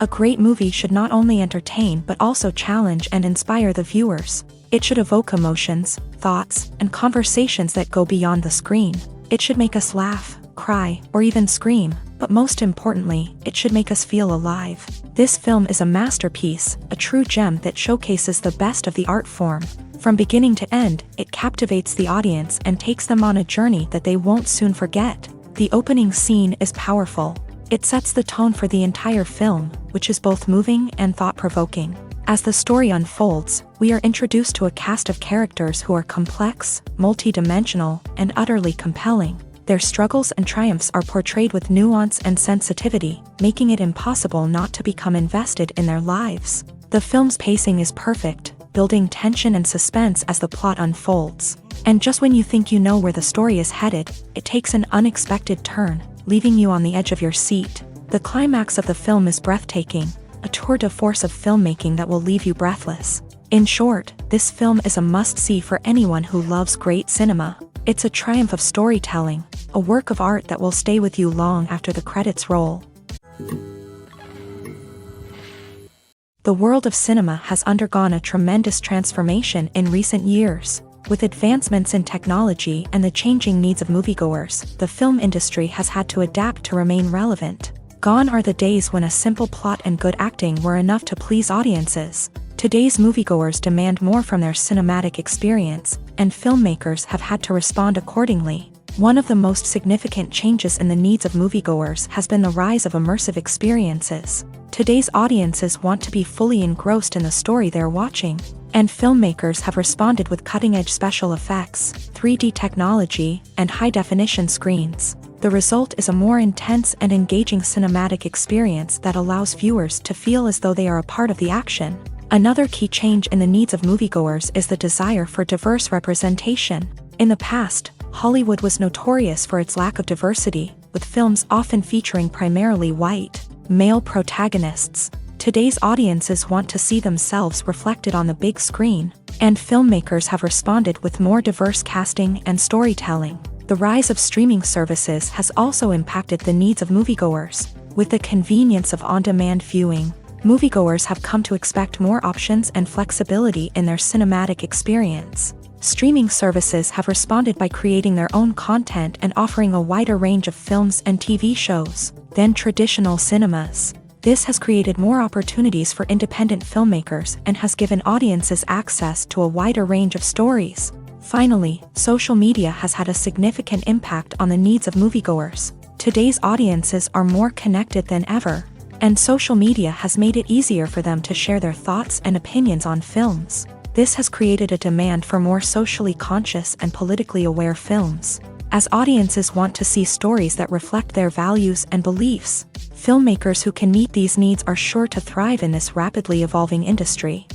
A great movie should not only entertain but also challenge and inspire the viewers. It should evoke emotions, thoughts, and conversations that go beyond the screen. It should make us laugh, cry, or even scream, but most importantly, it should make us feel alive. This film is a masterpiece, a true gem that showcases the best of the art form. From beginning to end, it captivates the audience and takes them on a journey that they won't soon forget. The opening scene is powerful. It sets the tone for the entire film, which is both moving and thought-provoking. As the story unfolds, we are introduced to a cast of characters who are complex, multi-dimensional, and utterly compelling. Their struggles and triumphs are portrayed with nuance and sensitivity, making it impossible not to become invested in their lives. The film's pacing is perfect, building tension and suspense as the plot unfolds. And just when you think you know where the story is headed, it takes an unexpected turn, leaving you on the edge of your seat. The climax of the film is breathtaking, a tour de force of filmmaking that will leave you breathless. In short, this film is a must-see for anyone who loves great cinema. It's a triumph of storytelling, a work of art that will stay with you long after the credits roll. The world of cinema has undergone a tremendous transformation in recent years. With advancements in technology and the changing needs of moviegoers, the film industry has had to adapt to remain relevant. Gone are the days when a simple plot and good acting were enough to please audiences. Today's moviegoers demand more from their cinematic experience, and filmmakers have had to respond accordingly. One of the most significant changes in the needs of moviegoers has been the rise of immersive experiences. Today's audiences want to be fully engrossed in the story they're watching, and filmmakers have responded with cutting-edge special effects, 3D technology, and high-definition screens. The result is a more intense and engaging cinematic experience that allows viewers to feel as though they are a part of the action. Another key change in the needs of moviegoers is the desire for diverse representation. In the past, Hollywood was notorious for its lack of diversity, with films often featuring primarily white, male protagonists. Today's audiences want to see themselves reflected on the big screen, and filmmakers have responded with more diverse casting and storytelling. The rise of streaming services has also impacted the needs of moviegoers. With the convenience of on-demand viewing, moviegoers have come to expect more options and flexibility in their cinematic experience. Streaming services have responded by creating their own content and offering a wider range of films and TV shows than traditional cinemas. This has created more opportunities for independent filmmakers and has given audiences access to a wider range of stories. Finally, social media has had a significant impact on the needs of moviegoers. Today's audiences are more connected than ever, and social media has made it easier for them to share their thoughts and opinions on films. This has created a demand for more socially conscious and politically aware films. As audiences want to see stories that reflect their values and beliefs, filmmakers who can meet these needs are sure to thrive in this rapidly evolving industry.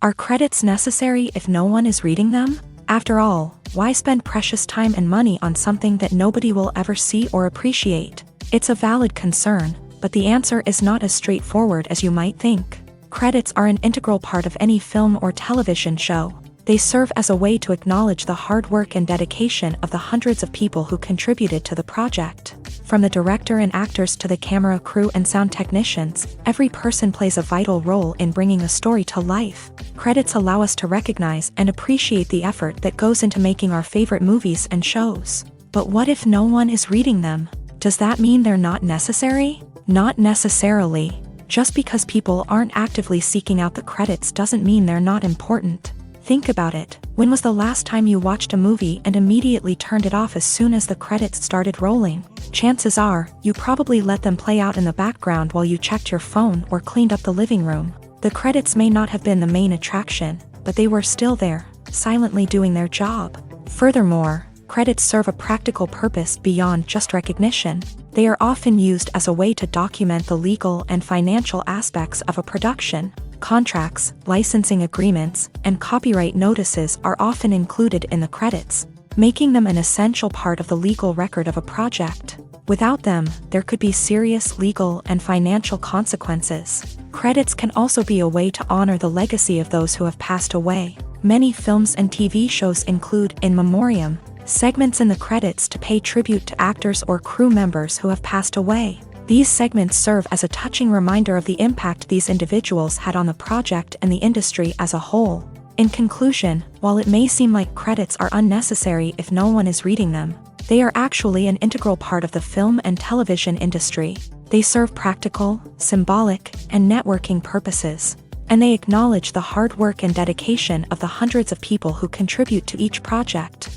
Are credits necessary if no one is reading them? After all, why spend precious time and money on something that nobody will ever see or appreciate? It's a valid concern, but the answer is not as straightforward as you might think. Credits are an integral part of any film or television show. They serve as a way to acknowledge the hard work and dedication of the hundreds of people who contributed to the project. From the director and actors to the camera crew and sound technicians, every person plays a vital role in bringing a story to life. Credits allow us to recognize and appreciate the effort that goes into making our favorite movies and shows. But what if no one is reading them? Does that mean they're not necessary? Not necessarily. Just because people aren't actively seeking out the credits doesn't mean they're not important. Think about it. When was the last time you watched a movie and immediately turned it off as soon as the credits started rolling? Chances are, you probably let them play out in the background while you checked your phone or cleaned up the living room. The credits may not have been the main attraction, but they were still there, silently doing their job. Furthermore, credits serve a practical purpose beyond just recognition. They are often used as a way to document the legal and financial aspects of a production. Contracts, licensing agreements, and copyright notices are often included in the credits, making them an essential part of the legal record of a project. Without them, there could be serious legal and financial consequences. Credits can also be a way to honor the legacy of those who have passed away. Many films and TV shows include in memoriam Segments in the credits to pay tribute to actors or crew members who have passed away. These segments serve as a touching reminder of the impact these individuals had on the project and the industry as a whole. In conclusion, while it may seem like credits are unnecessary if no one is reading them, they are actually an integral part of the film and television industry. They serve practical, symbolic, and networking purposes, and they acknowledge the hard work and dedication of the hundreds of people who contribute to each project.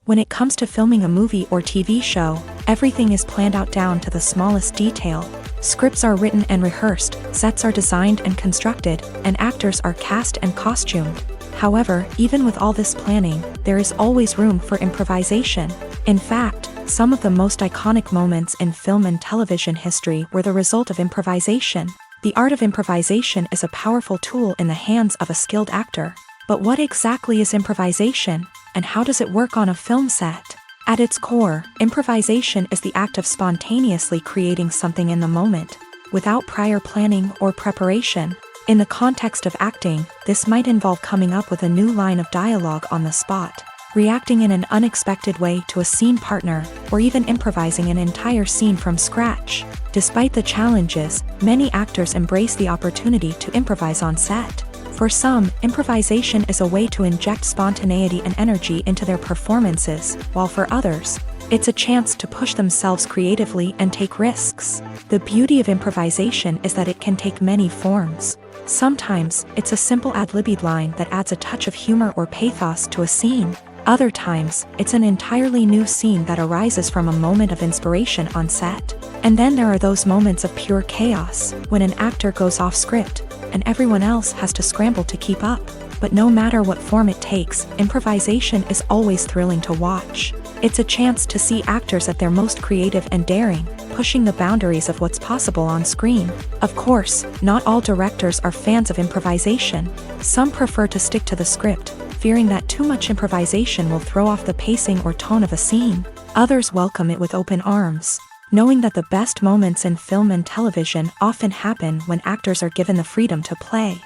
When it comes to filming a movie or TV show, everything is planned out down to the smallest detail. Scripts are written and rehearsed, sets are designed and constructed, and actors are cast and costumed. However, even with all this planning, there is always room for improvisation. In fact, some of the most iconic moments in film and television history were the result of improvisation. The art of improvisation is a powerful tool in the hands of a skilled actor. But what exactly is improvisation, and how does it work on a film set? At its core, improvisation is the act of spontaneously creating something in the moment, without prior planning or preparation. In the context of acting, this might involve coming up with a new line of dialogue on the spot, reacting in an unexpected way to a scene partner, or even improvising an entire scene from scratch. Despite the challenges, many actors embrace the opportunity to improvise on set. For some, improvisation is a way to inject spontaneity and energy into their performances, while for others, it's a chance to push themselves creatively and take risks. The beauty of improvisation is that it can take many forms. Sometimes, it's a simple ad-libbed line that adds a touch of humor or pathos to a scene. Other times, it's an entirely new scene that arises from a moment of inspiration on set. And then there are those moments of pure chaos, when an actor goes off script, and everyone else has to scramble to keep up. But no matter what form it takes, improvisation is always thrilling to watch. It's a chance to see actors at their most creative and daring, pushing the boundaries of what's possible on screen. Of course, not all directors are fans of improvisation. Some prefer to stick to the script, fearing that too much improvisation will throw off the pacing or tone of a scene. Others welcome it with open arms, knowing that the best moments in film and television often happen when actors are given the freedom to play.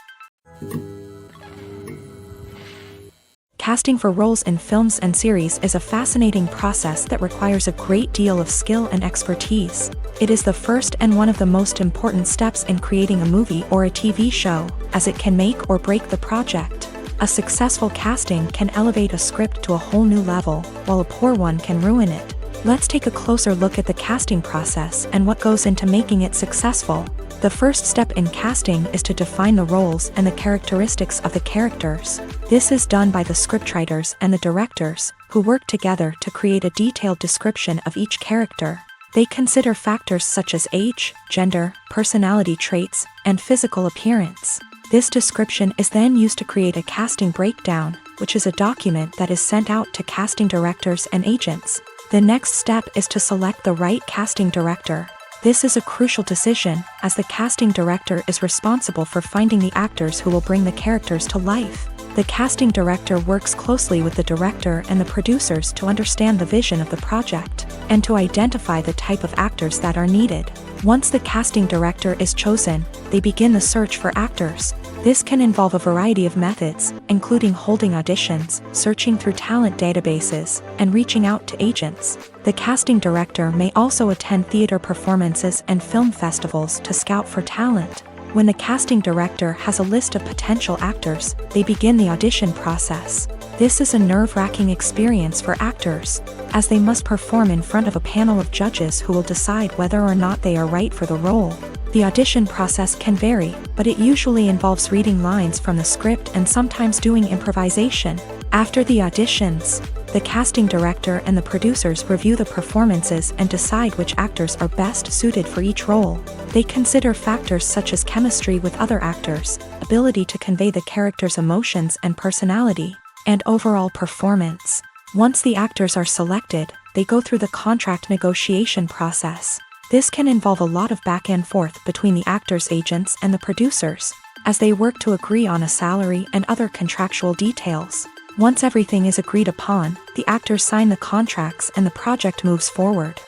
Casting for roles in films and series is a fascinating process that requires a great deal of skill and expertise. It is the first and one of the most important steps in creating a movie or a TV show, as it can make or break the project. A successful casting can elevate a script to a whole new level, while a poor one can ruin it. Let's take a closer look at the casting process and what goes into making it successful. The first step in casting is to define the roles and the characteristics of the characters. This is done by the scriptwriters and the directors, who work together to create a detailed description of each character. They consider factors such as age, gender, personality traits, and physical appearance. This description is then used to create a casting breakdown, which is a document that is sent out to casting directors and agents. The next step is to select the right casting director. This is a crucial decision, as the casting director is responsible for finding the actors who will bring the characters to life. The casting director works closely with the director and the producers to understand the vision of the project, and to identify the type of actors that are needed. Once the casting director is chosen, they begin the search for actors. This can involve a variety of methods, including holding auditions, searching through talent databases, and reaching out to agents. The casting director may also attend theater performances and film festivals to scout for talent. When the casting director has a list of potential actors, they begin the audition process. This is a nerve-wracking experience for actors, as they must perform in front of a panel of judges who will decide whether or not they are right for the role. The audition process can vary, but it usually involves reading lines from the script and sometimes doing improvisation. After the auditions, the casting director and the producers review the performances and decide which actors are best suited for each role. They consider factors such as chemistry with other actors, ability to convey the character's emotions and personality, and overall performance. Once the actors are selected, they go through the contract negotiation process. This can involve a lot of back and forth between the actors' agents and the producers, as they work to agree on a salary and other contractual details. Once everything is agreed upon, the actors sign the contracts and the project moves forward.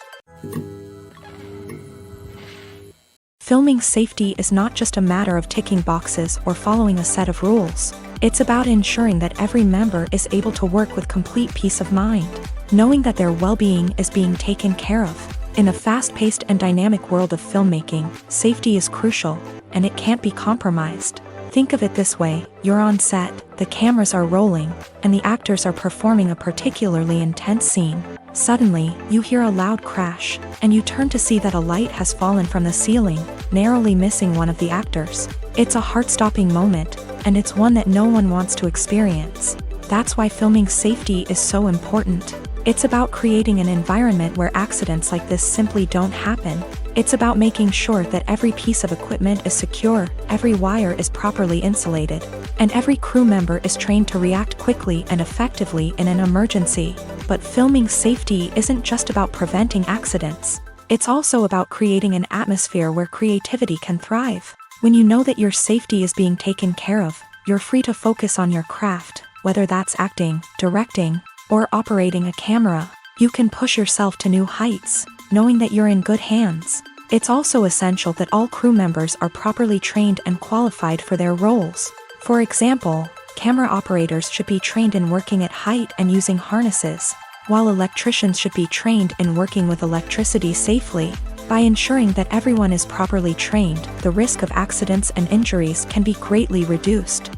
Filming safety is not just a matter of ticking boxes or following a set of rules. It's about ensuring that every member is able to work with complete peace of mind, knowing that their well-being is being taken care of. In a fast-paced and dynamic world of filmmaking, safety is crucial, and it can't be compromised. Think of it this way: you're on set, the cameras are rolling, and the actors are performing a particularly intense scene. Suddenly, you hear a loud crash, and you turn to see that a light has fallen from the ceiling, narrowly missing one of the actors. It's a heart-stopping moment, and it's one that no one wants to experience. That's why filming safety is so important. It's about creating an environment where accidents like this simply don't happen. It's about making sure that every piece of equipment is secure, every wire is properly insulated, and every crew member is trained to react quickly and effectively in an emergency. But filming safety isn't just about preventing accidents. It's also about creating an atmosphere where creativity can thrive. When you know that your safety is being taken care of, you're free to focus on your craft, whether that's acting, directing, or operating a camera. You can push yourself to new heights, knowing that you're in good hands. It's also essential that all crew members are properly trained and qualified for their roles. For example, camera operators should be trained in working at height and using harnesses, while electricians should be trained in working with electricity safely. By ensuring that everyone is properly trained, the risk of accidents and injuries can be greatly reduced.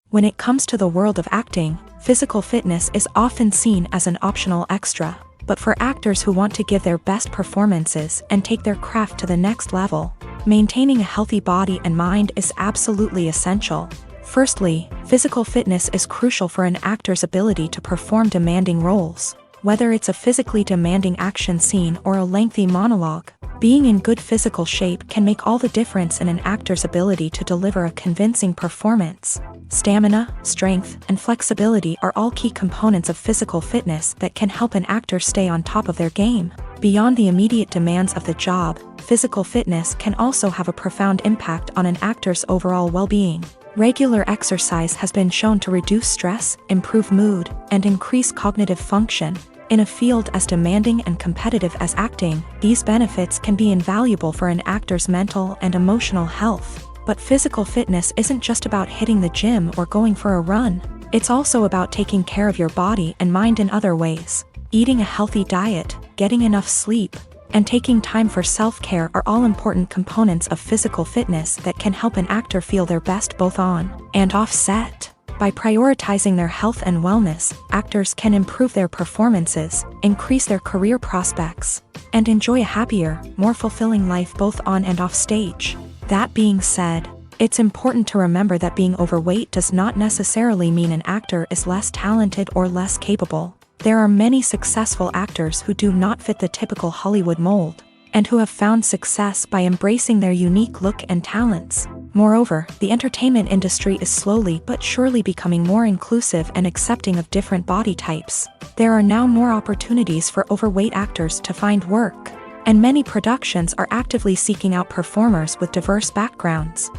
When it comes to the world of acting, physical fitness is often seen as an optional extra. But for actors who want to give their best performances and take their craft to the next level, maintaining a healthy body and mind is absolutely essential. Firstly, physical fitness is crucial for an actor's ability to perform demanding roles. Whether it's a physically demanding action scene or a lengthy monologue, being in good physical shape can make all the difference in an actor's ability to deliver a convincing performance. Stamina, strength, and flexibility are all key components of physical fitness that can help an actor stay on top of their game. Beyond the immediate demands of the job, physical fitness can also have a profound impact on an actor's overall well-being. Regular exercise has been shown to reduce stress, improve mood, and increase cognitive function. In a field as demanding and competitive as acting, these benefits can be invaluable for an actor's mental and emotional health. But physical fitness isn't just about hitting the gym or going for a run. It's also about taking care of your body and mind in other ways. Eating a healthy diet, getting enough sleep, and taking time for self-care are all important components of physical fitness that can help an actor feel their best both on and off set. By prioritizing their health and wellness, actors can improve their performances, increase their career prospects, and enjoy a happier, more fulfilling life both on and off stage. That being said, it's important to remember that being overweight does not necessarily mean an actor is less talented or less capable. There are many successful actors who do not fit the typical Hollywood mold, and who have found success by embracing their unique look and talents. Moreover, the entertainment industry is slowly but surely becoming more inclusive and accepting of different body types. There are now more opportunities for overweight actors to find work, and many productions are actively seeking out performers with diverse backgrounds.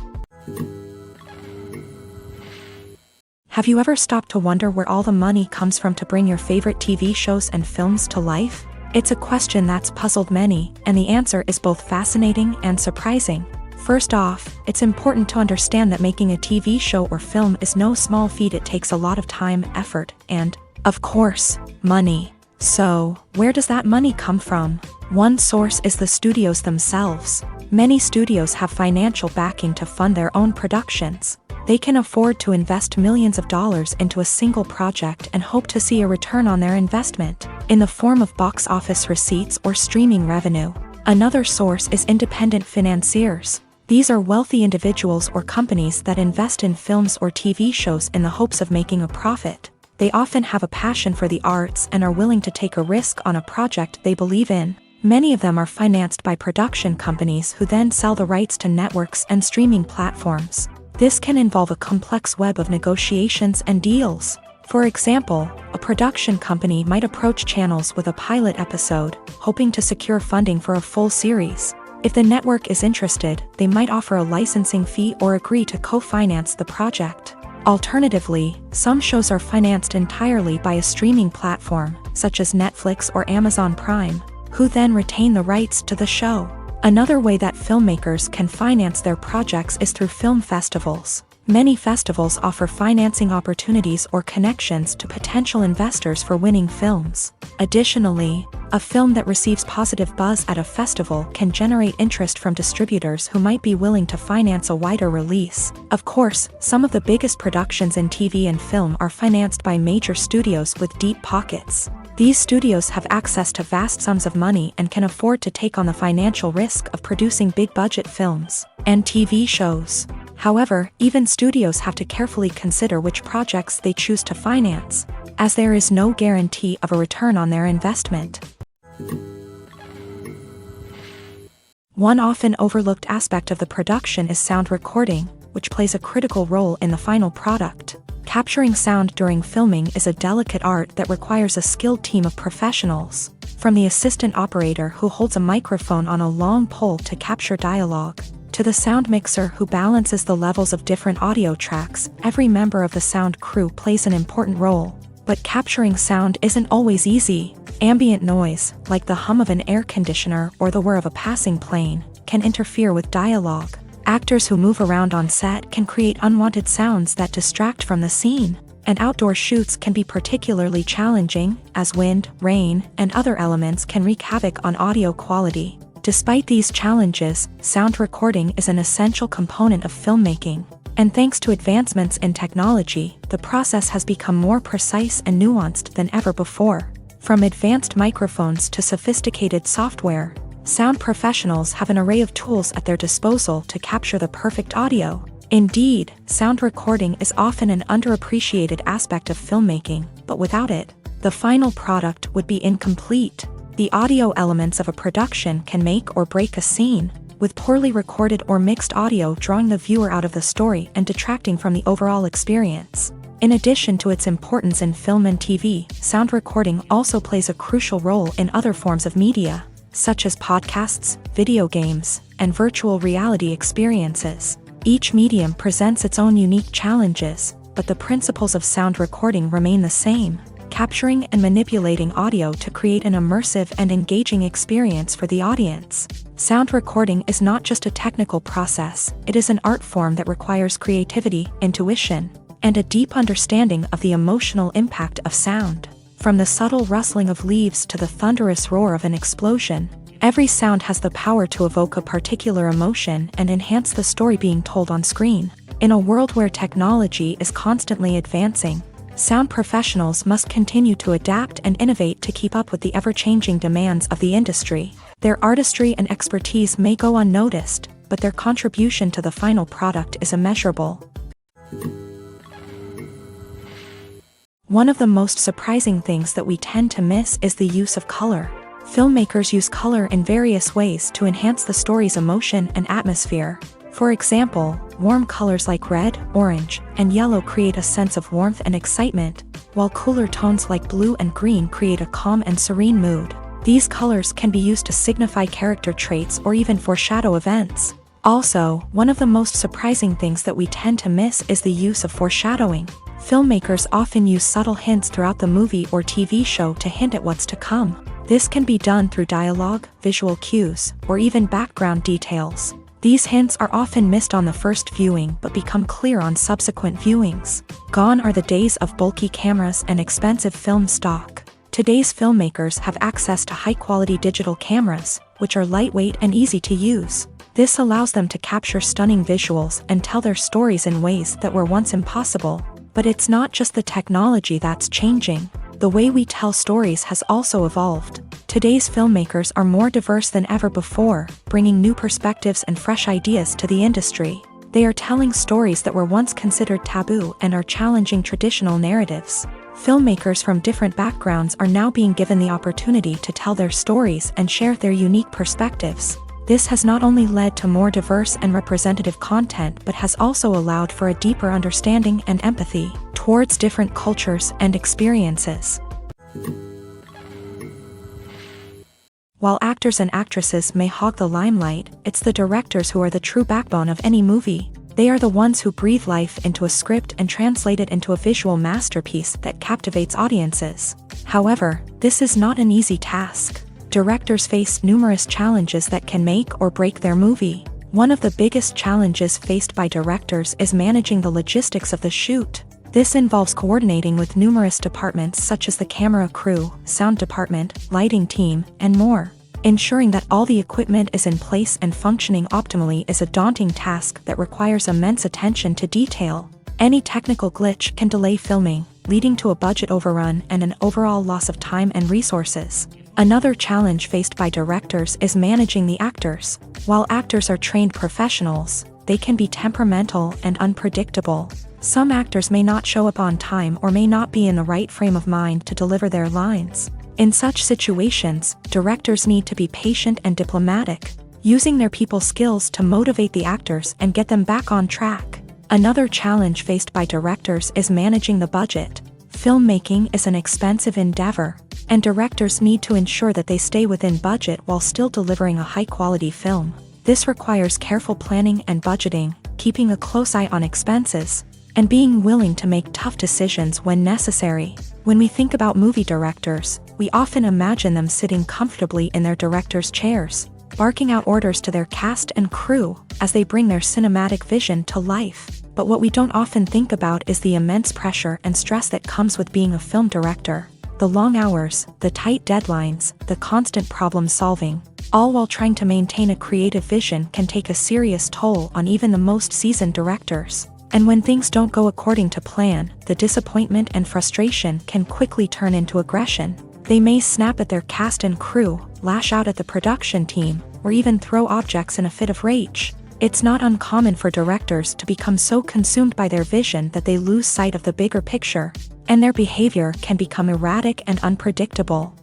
Have you ever stopped to wonder where all the money comes from to bring your favorite TV shows and films to life? It's a question that's puzzled many, and the answer is both fascinating and surprising. First off, it's important to understand that making a TV show or film is no small feat. It takes a lot of time, effort, and, of course, money. So, where does that money come from? One source is the studios themselves. Many studios have financial backing to fund their own productions. They can afford to invest millions of dollars into a single project and hope to see a return on their investment, in the form of box office receipts or streaming revenue. Another source is independent financiers. These are wealthy individuals or companies that invest in films or TV shows in the hopes of making a profit. They often have a passion for the arts and are willing to take a risk on a project they believe in. Many of them are financed by production companies who then sell the rights to networks and streaming platforms. This can involve a complex web of negotiations and deals. For example, a production company might approach channels with a pilot episode, hoping to secure funding for a full series. If the network is interested, they might offer a licensing fee or agree to co-finance the project. Alternatively, some shows are financed entirely by a streaming platform, such as Netflix or Amazon Prime, who then retain the rights to the show. Another way that filmmakers can finance their projects is through film festivals. Many festivals offer financing opportunities or connections to potential investors for winning films. Additionally, a film that receives positive buzz at a festival can generate interest from distributors who might be willing to finance a wider release. Of course, some of the biggest productions in TV and film are financed by major studios with deep pockets. These studios have access to vast sums of money and can afford to take on the financial risk of producing big-budget films and TV shows. However, even studios have to carefully consider which projects they choose to finance, as there is no guarantee of a return on their investment. One often overlooked aspect of the production is sound recording, which plays a critical role in the final product. Capturing sound during filming is a delicate art that requires a skilled team of professionals, from the assistant operator who holds a microphone on a long pole to capture dialogue, to the sound mixer who balances the levels of different audio tracks. Every member of the sound crew plays an important role. But capturing sound isn't always easy. Ambient noise, like the hum of an air conditioner or the whir of a passing plane, can interfere with dialogue. Actors who move around on set can create unwanted sounds that distract from the scene. And outdoor shoots can be particularly challenging, as wind, rain, and other elements can wreak havoc on audio quality. Despite these challenges, sound recording is an essential component of filmmaking. And thanks to advancements in technology, the process has become more precise and nuanced than ever before. From advanced microphones to sophisticated software, sound professionals have an array of tools at their disposal to capture the perfect audio. Indeed, sound recording is often an underappreciated aspect of filmmaking, but without it, the final product would be incomplete. The audio elements of a production can make or break a scene, with poorly recorded or mixed audio drawing the viewer out of the story and detracting from the overall experience. In addition to its importance in film and TV, sound recording also plays a crucial role in other forms of media, such as podcasts, video games, and virtual reality experiences. Each medium presents its own unique challenges, but the principles of sound recording remain the same: capturing and manipulating audio to create an immersive and engaging experience for the audience. Sound recording is not just a technical process, it is an art form that requires creativity, intuition, and a deep understanding of the emotional impact of sound. From the subtle rustling of leaves to the thunderous roar of an explosion, every sound has the power to evoke a particular emotion and enhance the story being told on screen. In a world where technology is constantly advancing, sound professionals must continue to adapt and innovate to keep up with the ever-changing demands of the industry. Their artistry and expertise may go unnoticed, but their contribution to the final product is immeasurable. One of the most surprising things that we tend to miss is the use of color. Filmmakers use color in various ways to enhance the story's emotion and atmosphere. For example, warm colors like red, orange, and yellow create a sense of warmth and excitement, while cooler tones like blue and green create a calm and serene mood. These colors can be used to signify character traits or even foreshadow events. Also, one of the most surprising things that we tend to miss is the use of foreshadowing. Filmmakers often use subtle hints throughout the movie or TV show to hint at what's to come. This can be done through dialogue, visual cues, or even background details. These hints are often missed on the first viewing but become clear on subsequent viewings. Gone are the days of bulky cameras and expensive film stock. Today's filmmakers have access to high-quality digital cameras, which are lightweight and easy to use. This allows them to capture stunning visuals and tell their stories in ways that were once impossible. But it's not just the technology that's changing. The way we tell stories has also evolved. Today's filmmakers are more diverse than ever before, bringing new perspectives and fresh ideas to the industry. They are telling stories that were once considered taboo and are challenging traditional narratives. Filmmakers from different backgrounds are now being given the opportunity to tell their stories and share their unique perspectives. This has not only led to more diverse and representative content but has also allowed for a deeper understanding and empathy towards different cultures and experiences. While actors and actresses may hog the limelight, it's the directors who are the true backbone of any movie. They are the ones who breathe life into a script and translate it into a visual masterpiece that captivates audiences. However, this is not an easy task. Directors face numerous challenges that can make or break their movie. One of the biggest challenges faced by directors is managing the logistics of the shoot. This involves coordinating with numerous departments such as the camera crew, sound department, lighting team, and more. Ensuring that all the equipment is in place and functioning optimally is a daunting task that requires immense attention to detail. Any technical glitch can delay filming, leading to a budget overrun and an overall loss of time and resources. Another challenge faced by directors is managing the actors. While actors are trained professionals, they can be temperamental and unpredictable. Some actors may not show up on time or may not be in the right frame of mind to deliver their lines. In such situations, directors need to be patient and diplomatic, using their people skills to motivate the actors and get them back on track. Another challenge faced by directors is managing the budget. Filmmaking is an expensive endeavor, and directors need to ensure that they stay within budget while still delivering a high-quality film. This requires careful planning and budgeting, keeping a close eye on expenses, and being willing to make tough decisions when necessary. When we think about movie directors, we often imagine them sitting comfortably in their director's chairs, barking out orders to their cast and crew as they bring their cinematic vision to life. But what we don't often think about is the immense pressure and stress that comes with being a film director. The long hours, the tight deadlines, the constant problem solving, all while trying to maintain a creative vision can take a serious toll on even the most seasoned directors. And when things don't go according to plan, the disappointment and frustration can quickly turn into aggression. They may snap at their cast and crew, lash out at the production team, or even throw objects in a fit of rage. It's not uncommon for directors to become so consumed by their vision that they lose sight of the bigger picture, and their behavior can become erratic and unpredictable.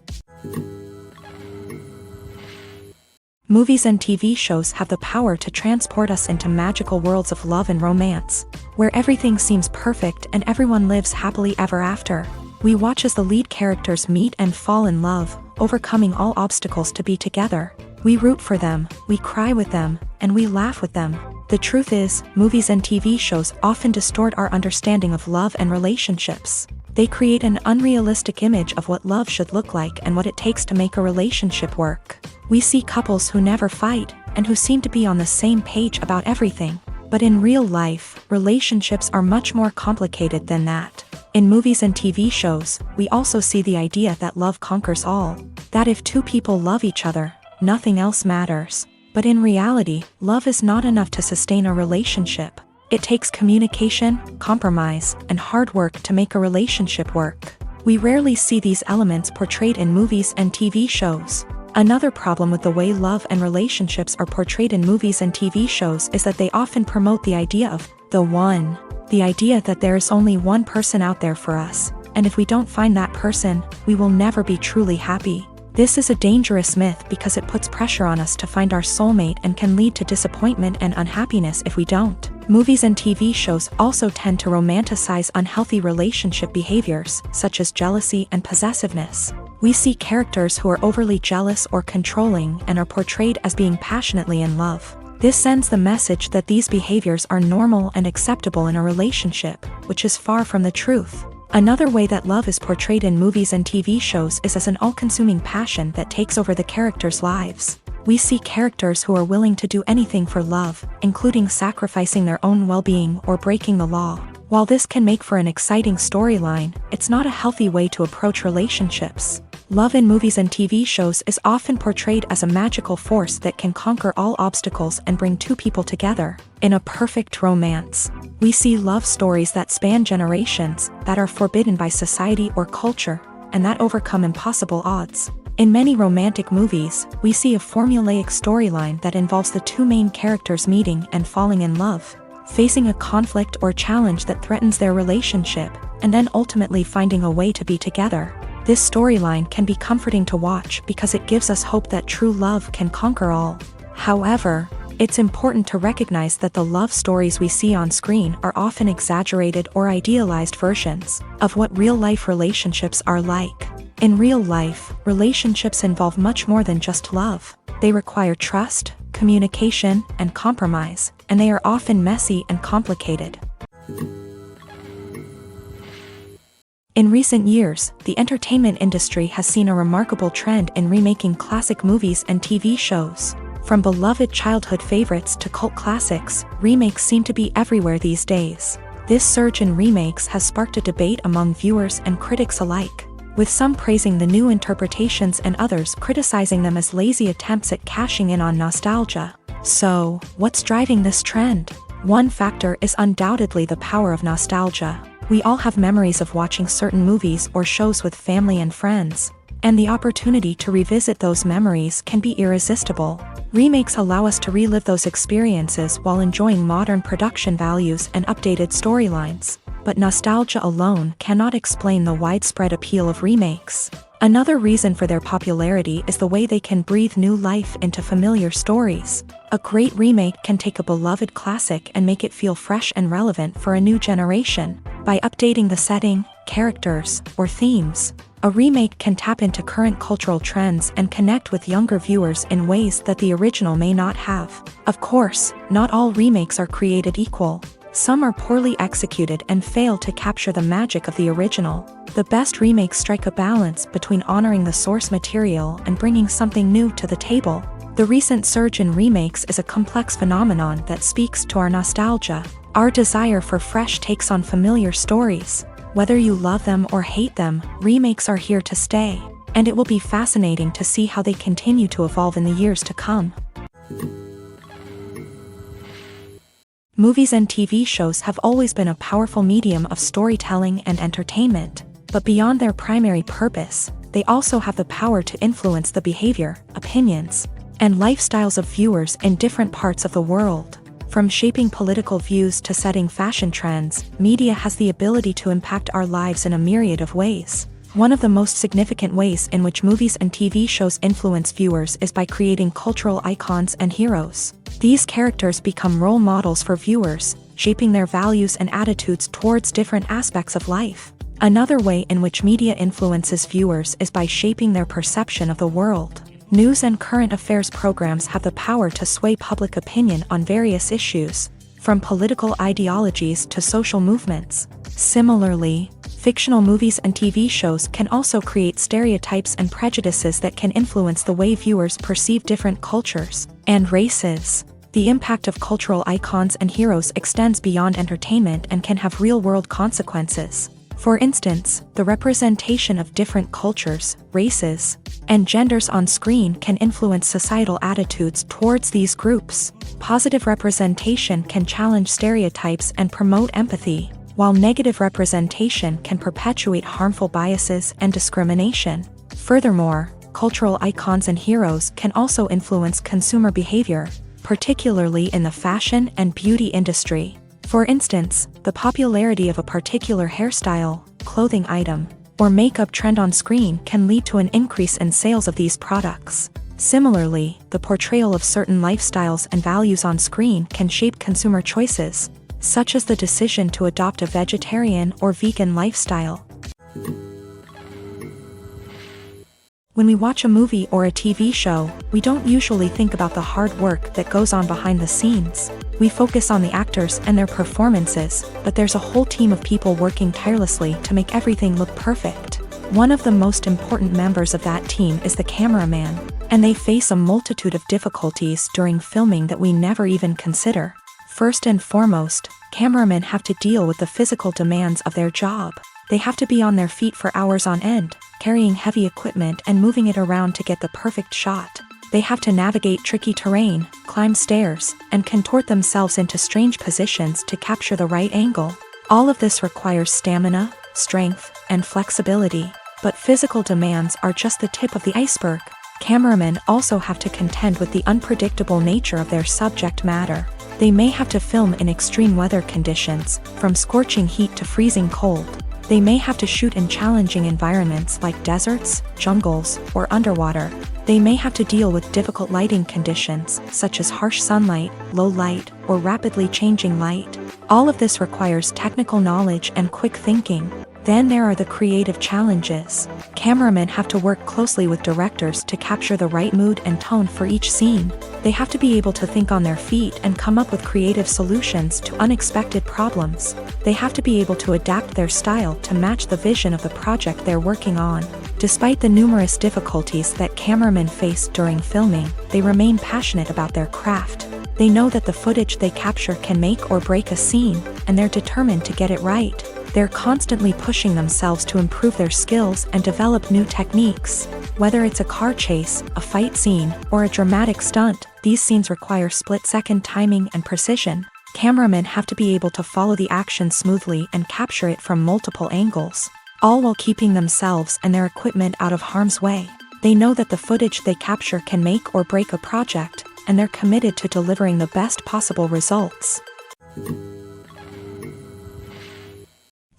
Movies and TV shows have the power to transport us into magical worlds of love and romance, where everything seems perfect and everyone lives happily ever after. We watch as the lead characters meet and fall in love, overcoming all obstacles to be together. We root for them, we cry with them, and we laugh with them. The truth is, movies and TV shows often distort our understanding of love and relationships. They create an unrealistic image of what love should look like and what it takes to make a relationship work. We see couples who never fight, and who seem to be on the same page about everything. But in real life, relationships are much more complicated than that. In movies and TV shows, we also see the idea that love conquers all. That if two people love each other, nothing else matters. But in reality, love is not enough to sustain a relationship. It takes communication, compromise, and hard work to make a relationship work. We rarely see these elements portrayed in movies and TV shows. Another problem with the way love and relationships are portrayed in movies and TV shows is that they often promote the idea of the one. The idea that there is only one person out there for us, and if we don't find that person, we will never be truly happy. This is a dangerous myth because it puts pressure on us to find our soulmate and can lead to disappointment and unhappiness if we don't. Movies and TV shows also tend to romanticize unhealthy relationship behaviors, such as jealousy and possessiveness. We see characters who are overly jealous or controlling and are portrayed as being passionately in love. This sends the message that these behaviors are normal and acceptable in a relationship, which is far from the truth. Another way that love is portrayed in movies and TV shows is as an all-consuming passion that takes over the characters' lives. We see characters who are willing to do anything for love, including sacrificing their own well-being or breaking the law. While this can make for an exciting storyline, it's not a healthy way to approach relationships. Love in movies and TV shows is often portrayed as a magical force that can conquer all obstacles and bring two people together in a perfect romance. We see love stories that span generations, that are forbidden by society or culture, and that overcome impossible odds. In many romantic movies, we see a formulaic storyline that involves the two main characters meeting and falling in love, facing a conflict or challenge that threatens their relationship, and then ultimately finding a way to be together. This storyline can be comforting to watch because it gives us hope that true love can conquer all. However, it's important to recognize that the love stories we see on screen are often exaggerated or idealized versions of what real-life relationships are like. In real life, relationships involve much more than just love. They require trust, communication, and compromise, and they are often messy and complicated. In recent years, the entertainment industry has seen a remarkable trend in remaking classic movies and TV shows. From beloved childhood favorites to cult classics, remakes seem to be everywhere these days. This surge in remakes has sparked a debate among viewers and critics alike, with some praising the new interpretations and others criticizing them as lazy attempts at cashing in on nostalgia. So, what's driving this trend? One factor is undoubtedly the power of nostalgia. We all have memories of watching certain movies or shows with family and friends, and the opportunity to revisit those memories can be irresistible. Remakes allow us to relive those experiences while enjoying modern production values and updated storylines. But nostalgia alone cannot explain the widespread appeal of remakes. Another reason for their popularity is the way they can breathe new life into familiar stories. A great remake can take a beloved classic and make it feel fresh and relevant for a new generation. By updating the setting, characters, or themes, a remake can tap into current cultural trends and connect with younger viewers in ways that the original may not have. Of course, not all remakes are created equal. Some are poorly executed and fail to capture the magic of the original. The best remakes strike a balance between honoring the source material and bringing something new to the table. The recent surge in remakes is a complex phenomenon that speaks to our nostalgia, our desire for fresh takes on familiar stories. Whether you love them or hate them, remakes are here to stay, and it will be fascinating to see how they continue to evolve in the years to come. Movies and TV shows have always been a powerful medium of storytelling and entertainment, but beyond their primary purpose, they also have the power to influence the behavior, opinions, and lifestyles of viewers in different parts of the world. From shaping political views to setting fashion trends, media has the ability to impact our lives in a myriad of ways. One of the most significant ways in which movies and TV shows influence viewers is by creating cultural icons and heroes. These characters become role models for viewers, shaping their values and attitudes towards different aspects of life. Another way in which media influences viewers is by shaping their perception of the world. News and current affairs programs have the power to sway public opinion on various issues, from political ideologies to social movements. Similarly, fictional movies and TV shows can also create stereotypes and prejudices that can influence the way viewers perceive different cultures and races. The impact of cultural icons and heroes extends beyond entertainment and can have real-world consequences. For instance, the representation of different cultures, races, and genders on screen can influence societal attitudes towards these groups. Positive representation can challenge stereotypes and promote empathy, while negative representation can perpetuate harmful biases and discrimination. Furthermore, cultural icons and heroes can also influence consumer behavior, particularly in the fashion and beauty industry. For instance, the popularity of a particular hairstyle, clothing item, or makeup trend on screen can lead to an increase in sales of these products. Similarly, the portrayal of certain lifestyles and values on screen can shape consumer choices, such as the decision to adopt a vegetarian or vegan lifestyle. When we watch a movie or a TV show, we don't usually think about the hard work that goes on behind the scenes. We focus on the actors and their performances, but there's a whole team of people working tirelessly to make everything look perfect. One of the most important members of that team is the cameraman, and they face a multitude of difficulties during filming that we never even consider. First and foremost, cameramen have to deal with the physical demands of their job. They have to be on their feet for hours on end, carrying heavy equipment and moving it around to get the perfect shot. They have to navigate tricky terrain, climb stairs, and contort themselves into strange positions to capture the right angle. All of this requires stamina, strength, and flexibility. But physical demands are just the tip of the iceberg. Cameramen also have to contend with the unpredictable nature of their subject matter. They may have to film in extreme weather conditions, from scorching heat to freezing cold. They may have to shoot in challenging environments like deserts, jungles, or underwater. They may have to deal with difficult lighting conditions, such as harsh sunlight, low light, or rapidly changing light. All of this requires technical knowledge and quick thinking. Then there are the creative challenges. Cameramen have to work closely with directors to capture the right mood and tone for each scene. They have to be able to think on their feet and come up with creative solutions to unexpected problems. They have to be able to adapt their style to match the vision of the project they're working on. Despite the numerous difficulties that cameramen face during filming, they remain passionate about their craft. They know that the footage they capture can make or break a scene, and they're determined to get it right. They're constantly pushing themselves to improve their skills and develop new techniques. Whether it's a car chase, a fight scene, or a dramatic stunt, these scenes require split-second timing and precision. Cameramen have to be able to follow the action smoothly and capture it from multiple angles, all while keeping themselves and their equipment out of harm's way. They know that the footage they capture can make or break a project, and they're committed to delivering the best possible results.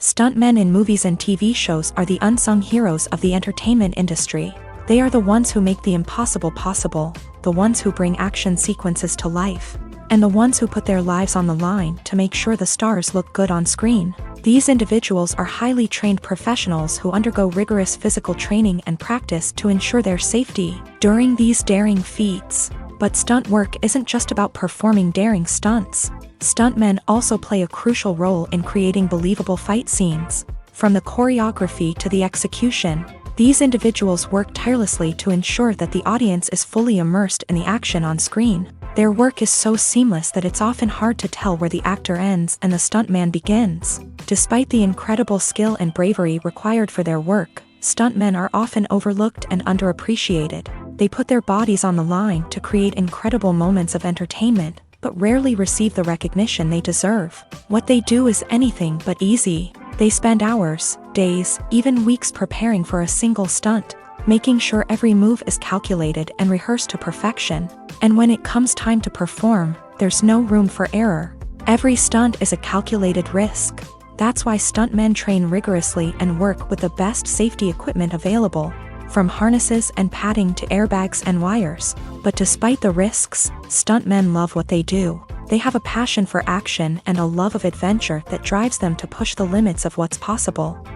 Stuntmen in movies and TV shows are the unsung heroes of the entertainment industry. They are the ones who make the impossible possible, the ones who bring action sequences to life, and the ones who put their lives on the line to make sure the stars look good on screen. These individuals are highly trained professionals who undergo rigorous physical training and practice to ensure their safety during these daring feats. But stunt work isn't just about performing daring stunts. Stuntmen also play a crucial role in creating believable fight scenes. From the choreography to the execution, these individuals work tirelessly to ensure that the audience is fully immersed in the action on screen. Their work is so seamless that it's often hard to tell where the actor ends and the stuntman begins. Despite the incredible skill and bravery required for their work, stuntmen are often overlooked and underappreciated. They put their bodies on the line to create incredible moments of entertainment, but rarely receive the recognition they deserve. What they do is anything but easy. They spend hours, days, even weeks preparing for a single stunt, making sure every move is calculated and rehearsed to perfection. And when it comes time to perform, there's no room for error. Every stunt is a calculated risk. That's why stuntmen train rigorously and work with the best safety equipment available, from harnesses and padding to airbags and wires. But despite the risks, stuntmen love what they do. They have a passion for action and a love of adventure that drives them to push the limits of what's possible.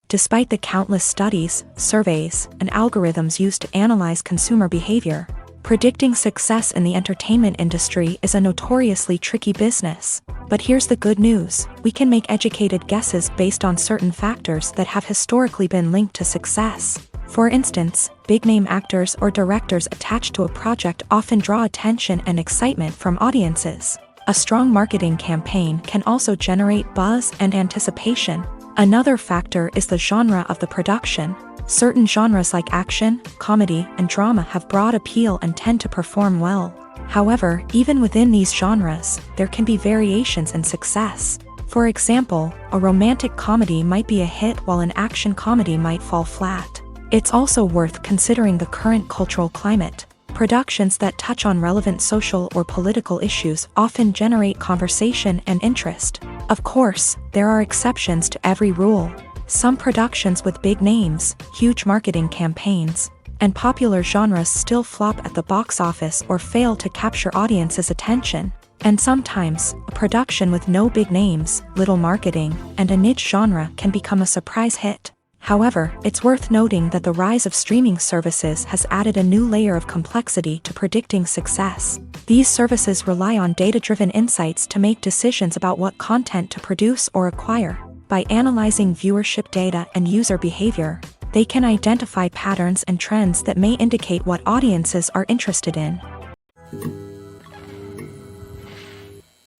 Despite the countless studies, surveys, and algorithms used to analyze consumer behavior, predicting success in the entertainment industry is a notoriously tricky business. But here's the good news: we can make educated guesses based on certain factors that have historically been linked to success. For instance, big-name actors or directors attached to a project often draw attention and excitement from audiences. A strong marketing campaign can also generate buzz and anticipation. Another factor is the genre of the production. Certain genres like action, comedy, and drama have broad appeal and tend to perform well. However, even within these genres, there can be variations in success. For example, a romantic comedy might be a hit while an action comedy might fall flat. It's also worth considering the current cultural climate. Productions that touch on relevant social or political issues often generate conversation and interest. Of course, there are exceptions to every rule. Some productions with big names, huge marketing campaigns, and popular genres still flop at the box office or fail to capture audiences' attention. And sometimes, a production with no big names, little marketing, and a niche genre can become a surprise hit. However, it's worth noting that the rise of streaming services has added a new layer of complexity to predicting success. These services rely on data-driven insights to make decisions about what content to produce or acquire. By analyzing viewership data and user behavior, they can identify patterns and trends that may indicate what audiences are interested in.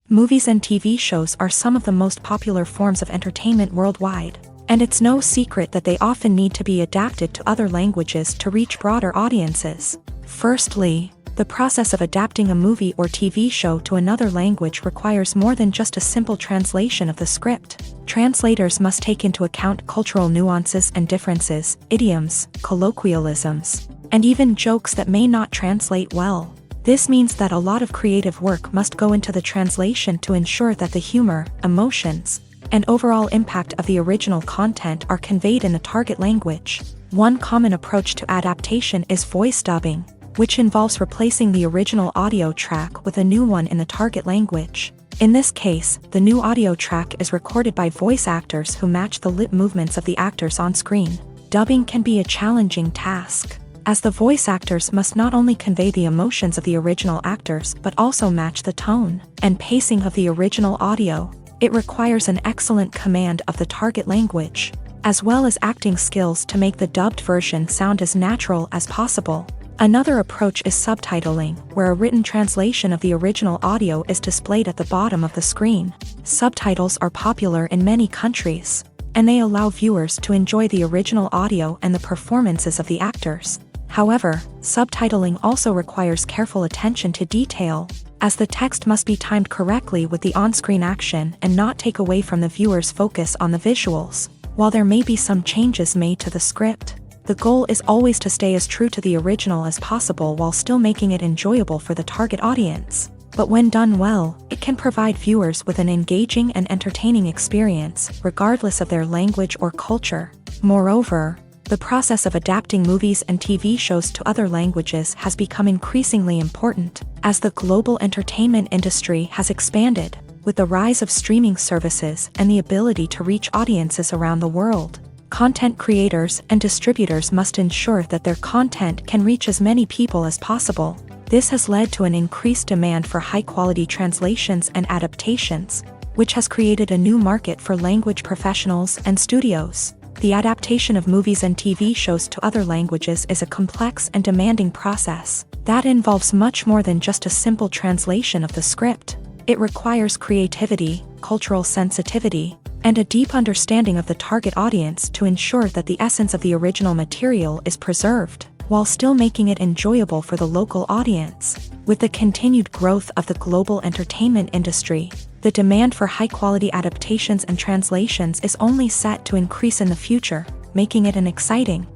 Movies and TV shows are some of the most popular forms of entertainment worldwide, and it's no secret that they often need to be adapted to other languages to reach broader audiences. Firstly, the process of adapting a movie or TV show to another language requires more than just a simple translation of the script. Translators must take into account cultural nuances and differences, idioms, colloquialisms, and even jokes that may not translate well. This means that a lot of creative work must go into the translation to ensure that the humor, emotions, and overall impact of the original content are conveyed in the target language. One common approach to adaptation is voice dubbing, which involves replacing the original audio track with a new one in the target language. In this case, the new audio track is recorded by voice actors who match the lip movements of the actors on screen. Dubbing can be a challenging task, as the voice actors must not only convey the emotions of the original actors but also match the tone and pacing of the original audio. It requires an excellent command of the target language, as well as acting skills to make the dubbed version sound as natural as possible. Another approach is subtitling, where a written translation of the original audio is displayed at the bottom of the screen. Subtitles are popular in many countries, and they allow viewers to enjoy the original audio and the performances of the actors. However, subtitling also requires careful attention to detail, as the text must be timed correctly with the on-screen action and not take away from the viewer's focus on the visuals. While there may be some changes made to the script, the goal is always to stay as true to the original as possible while still making it enjoyable for the target audience. But when done well, it can provide viewers with an engaging and entertaining experience, regardless of their language or culture. Moreover, the process of adapting movies and TV shows to other languages has become increasingly important, as the global entertainment industry has expanded, with the rise of streaming services and the ability to reach audiences around the world. Content creators and distributors must ensure that their content can reach as many people as possible. This has led to an increased demand for high-quality translations and adaptations, which has created a new market for language professionals and studios. The adaptation of movies and TV shows to other languages is a complex and demanding process that involves much more than just a simple translation of the script. It requires creativity, cultural sensitivity, and a deep understanding of the target audience to ensure that the essence of the original material is preserved, while still making it enjoyable for the local audience. With the continued growth of the global entertainment industry, the demand for high-quality adaptations and translations is only set to increase in the future, making it an exciting.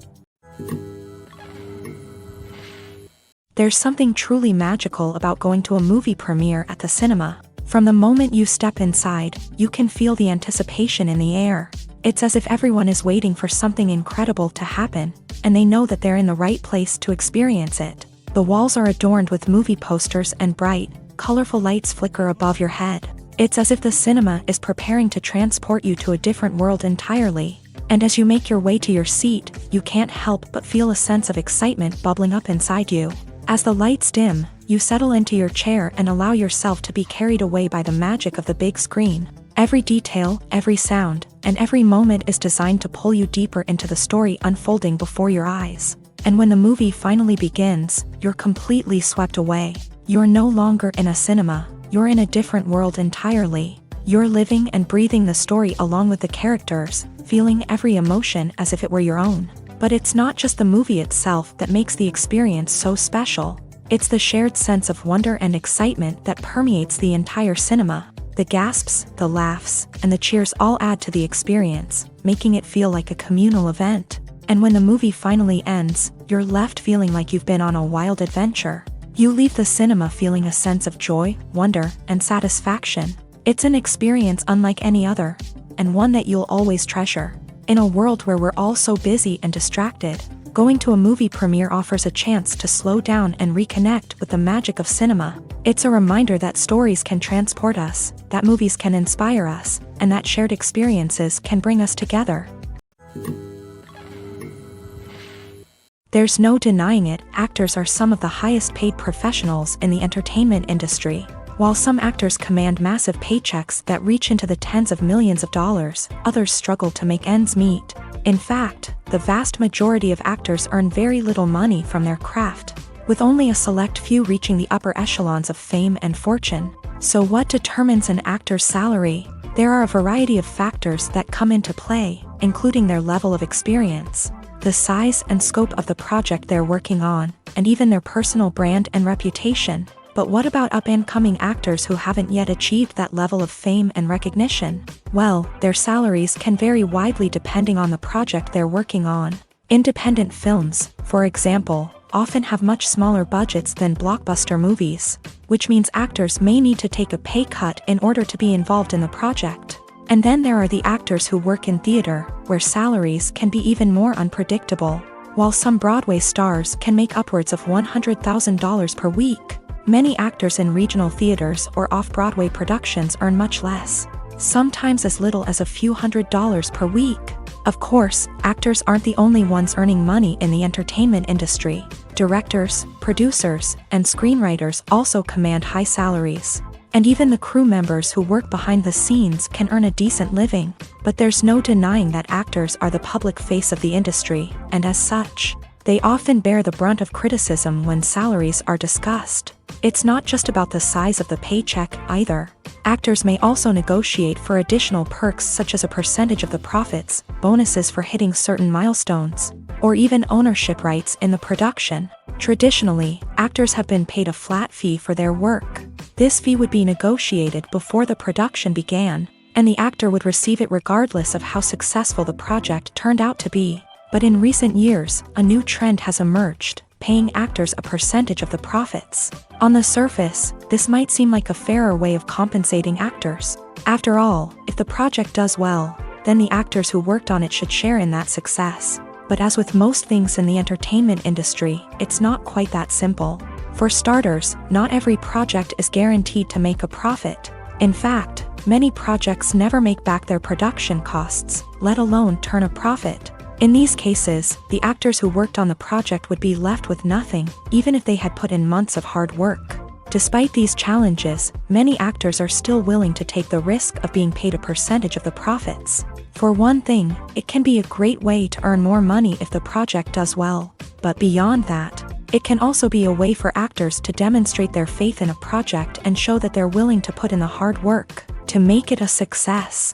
There's something truly magical about going to a movie premiere at the cinema. From the moment you step inside, you can feel the anticipation in the air. It's as if everyone is waiting for something incredible to happen, and they know that they're in the right place to experience it. The walls are adorned with movie posters and bright, colorful lights flicker above your head. It's as if the cinema is preparing to transport you to a different world entirely. And as you make your way to your seat, you can't help but feel a sense of excitement bubbling up inside you. As the lights dim, you settle into your chair and allow yourself to be carried away by the magic of the big screen. Every detail, every sound, and every moment is designed to pull you deeper into the story unfolding before your eyes. And when the movie finally begins, you're completely swept away. You're no longer in a cinema, you're in a different world entirely. You're living and breathing the story along with the characters, feeling every emotion as if it were your own. But it's not just the movie itself that makes the experience so special. It's the shared sense of wonder and excitement that permeates the entire cinema. The gasps, the laughs, and the cheers all add to the experience, making it feel like a communal event. And when the movie finally ends, you're left feeling like you've been on a wild adventure. You leave the cinema feeling a sense of joy, wonder, and satisfaction. It's an experience unlike any other, and one that you'll always treasure. In a world where we're all so busy and distracted, going to a movie premiere offers a chance to slow down and reconnect with the magic of cinema. It's a reminder that stories can transport us, that movies can inspire us, and that shared experiences can bring us together. There's no denying it, actors are some of the highest paid professionals in the entertainment industry. While some actors command massive paychecks that reach into the tens of millions of dollars, others struggle to make ends meet. In fact, the vast majority of actors earn very little money from their craft, with only a select few reaching the upper echelons of fame and fortune. So what determines an actor's salary? There are a variety of factors that come into play, including their level of experience, the size and scope of the project they're working on, and even their personal brand and reputation. But what about up-and-coming actors who haven't yet achieved that level of fame and recognition? Well, their salaries can vary widely depending on the project they're working on. Independent films, for example, often have much smaller budgets than blockbuster movies, which means actors may need to take a pay cut in order to be involved in the project. And then there are the actors who work in theater, where salaries can be even more unpredictable. While some Broadway stars can make upwards of $100,000 per week, Many actors in regional theaters or off-Broadway productions earn much less, sometimes as little as a few $100s per week. Of course, actors aren't the only ones earning money in the entertainment industry. Directors, producers, and screenwriters also command high salaries. And even the crew members who work behind the scenes can earn a decent living. But there's no denying that actors are the public face of the industry, and as such, they often bear the brunt of criticism when salaries are discussed. It's not just about the size of the paycheck, either. Actors may also negotiate for additional perks such as a percentage of the profits, bonuses for hitting certain milestones, or even ownership rights in the production. Traditionally, actors have been paid a flat fee for their work. This fee would be negotiated before the production began, and the actor would receive it regardless of how successful the project turned out to be. But in recent years, a new trend has emerged, paying actors a percentage of the profits. On the surface, this might seem like a fairer way of compensating actors. After all, if the project does well, then the actors who worked on it should share in that success. But as with most things in the entertainment industry, it's not quite that simple. For starters, not every project is guaranteed to make a profit. In fact, many projects never make back their production costs, let alone turn a profit. In these cases, the actors who worked on the project would be left with nothing, even if they had put in months of hard work. Despite these challenges, many actors are still willing to take the risk of being paid a percentage of the profits. For one thing, it can be a great way to earn more money if the project does well. But beyond that, it can also be a way for actors to demonstrate their faith in a project and show that they're willing to put in the hard work to make it a success.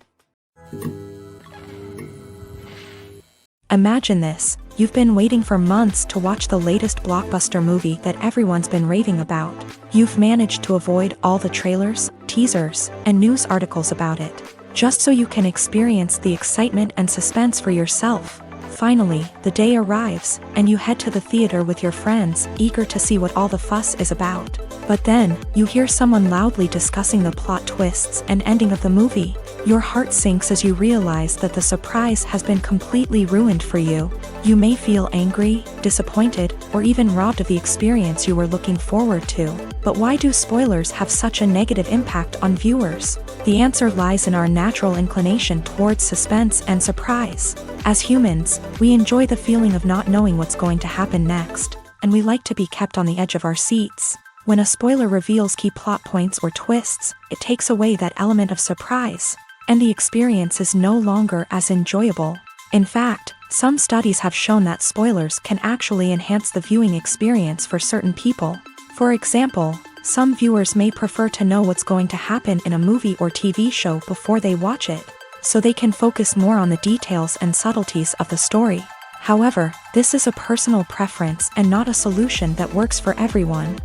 Imagine this: you've been waiting for months to watch the latest blockbuster movie that everyone's been raving about. You've managed to avoid all the trailers, teasers, and news articles about it, just so you can experience the excitement and suspense for yourself. Finally, the day arrives, and you head to the theater with your friends, eager to see what all the fuss is about. But then, you hear someone loudly discussing the plot twists and ending of the movie. Your heart sinks as you realize that the surprise has been completely ruined for you. You may feel angry, disappointed, or even robbed of the experience you were looking forward to. But why do spoilers have such a negative impact on viewers? The answer lies in our natural inclination towards suspense and surprise. As humans, we enjoy the feeling of not knowing what's going to happen next, and we like to be kept on the edge of our seats. When a spoiler reveals key plot points or twists, it takes away that element of surprise, and the experience is no longer as enjoyable. In fact, some studies have shown that spoilers can actually enhance the viewing experience for certain people. For example, some viewers may prefer to know what's going to happen in a movie or TV show before they watch it, so they can focus more on the details and subtleties of the story. However, this is a personal preference and not a solution that works for everyone.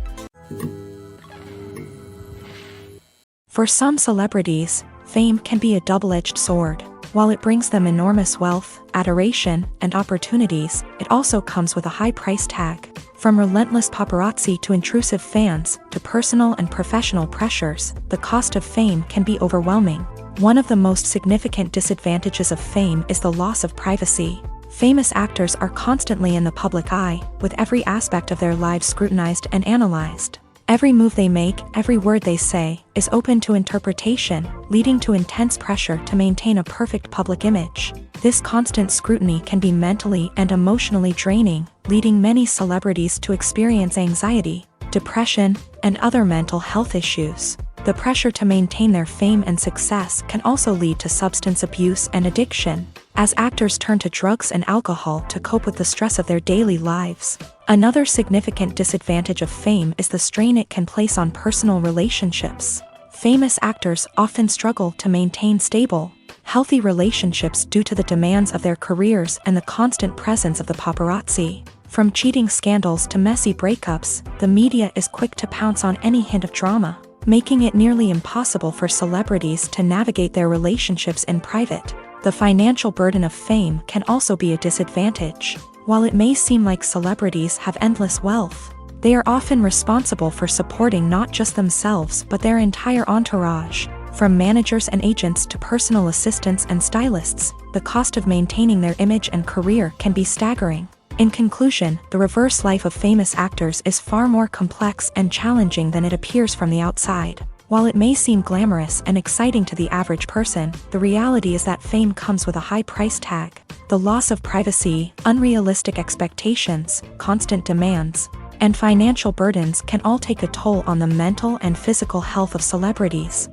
For some celebrities, fame can be a double-edged sword. While it brings them enormous wealth, adoration, and opportunities, it also comes with a high price tag. From relentless paparazzi to intrusive fans, to personal and professional pressures, the cost of fame can be overwhelming. One of the most significant disadvantages of fame is the loss of privacy. Famous actors are constantly in the public eye, with every aspect of their lives scrutinized and analyzed. Every move they make, every word they say, is open to interpretation, leading to intense pressure to maintain a perfect public image. This constant scrutiny can be mentally and emotionally draining, leading many celebrities to experience anxiety, depression, and other mental health issues. The pressure to maintain their fame and success can also lead to substance abuse and addiction, as actors turn to drugs and alcohol to cope with the stress of their daily lives. Another significant disadvantage of fame is the strain it can place on personal relationships. Famous actors often struggle to maintain stable, healthy relationships due to the demands of their careers and the constant presence of the paparazzi. From cheating scandals to messy breakups, the media is quick to pounce on any hint of drama, making it nearly impossible for celebrities to navigate their relationships in private. The financial burden of fame can also be a disadvantage. While it may seem like celebrities have endless wealth, they are often responsible for supporting not just themselves but their entire entourage. From managers and agents to personal assistants and stylists, the cost of maintaining their image and career can be staggering. In conclusion, the reverse life of famous actors is far more complex and challenging than it appears from the outside. While it may seem glamorous and exciting to the average person, the reality is that fame comes with a high price tag. The loss of privacy, unrealistic expectations, constant demands, and financial burdens can all take a toll on the mental and physical health of celebrities.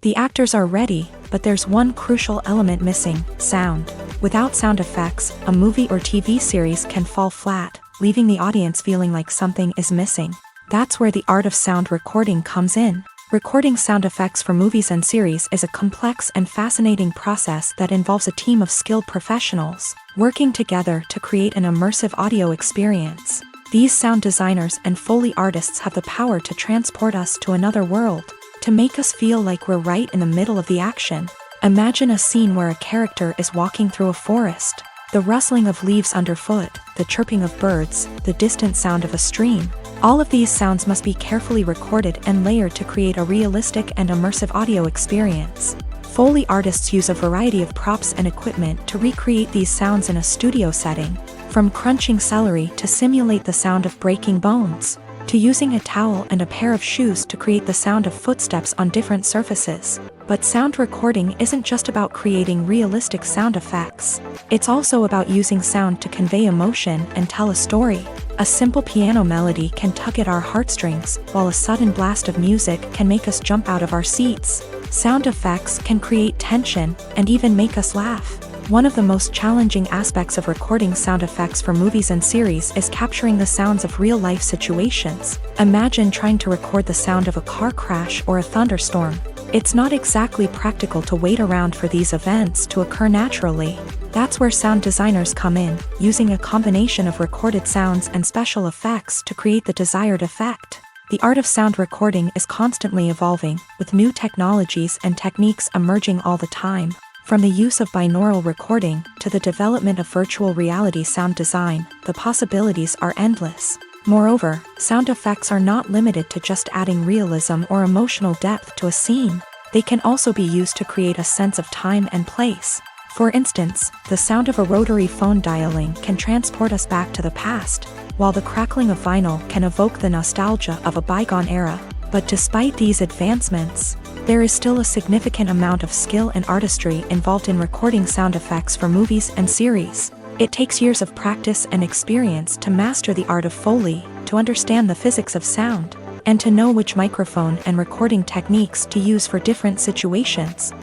The actors are ready, but there's one crucial element missing: sound. Without sound effects, a movie or TV series can fall flat, leaving the audience feeling like something is missing. That's where the art of sound recording comes in. Recording sound effects for movies and series is a complex and fascinating process that involves a team of skilled professionals working together to create an immersive audio experience. These sound designers and Foley artists have the power to transport us to another world, to make us feel like we're right in the middle of the action. Imagine a scene where a character is walking through a forest. The rustling of leaves underfoot, the chirping of birds, the distant sound of a stream. All of these sounds must be carefully recorded and layered to create a realistic and immersive audio experience. Foley artists use a variety of props and equipment to recreate these sounds in a studio setting, from crunching celery to simulate the sound of breaking bones, to using a towel and a pair of shoes to create the sound of footsteps on different surfaces. But sound recording isn't just about creating realistic sound effects. It's also about using sound to convey emotion and tell a story. A simple piano melody can tug at our heartstrings, while a sudden blast of music can make us jump out of our seats. Sound effects can create tension and even make us laugh. One of the most challenging aspects of recording sound effects for movies and series is capturing the sounds of real-life situations. Imagine trying to record the sound of a car crash or a thunderstorm. It's not exactly practical to wait around for these events to occur naturally. That's where sound designers come in, using a combination of recorded sounds and special effects to create the desired effect. The art of sound recording is constantly evolving, with new technologies and techniques emerging all the time. From the use of binaural recording to the development of virtual reality sound design, the possibilities are endless. Moreover, sound effects are not limited to just adding realism or emotional depth to a scene. They can also be used to create a sense of time and place. For instance, the sound of a rotary phone dialing can transport us back to the past, while the crackling of vinyl can evoke the nostalgia of a bygone era. But despite these advancements, there is still a significant amount of skill and artistry involved in recording sound effects for movies and series. It takes years of practice and experience to master the art of Foley, to understand the physics of sound, and to know which microphone and recording techniques to use for different situations.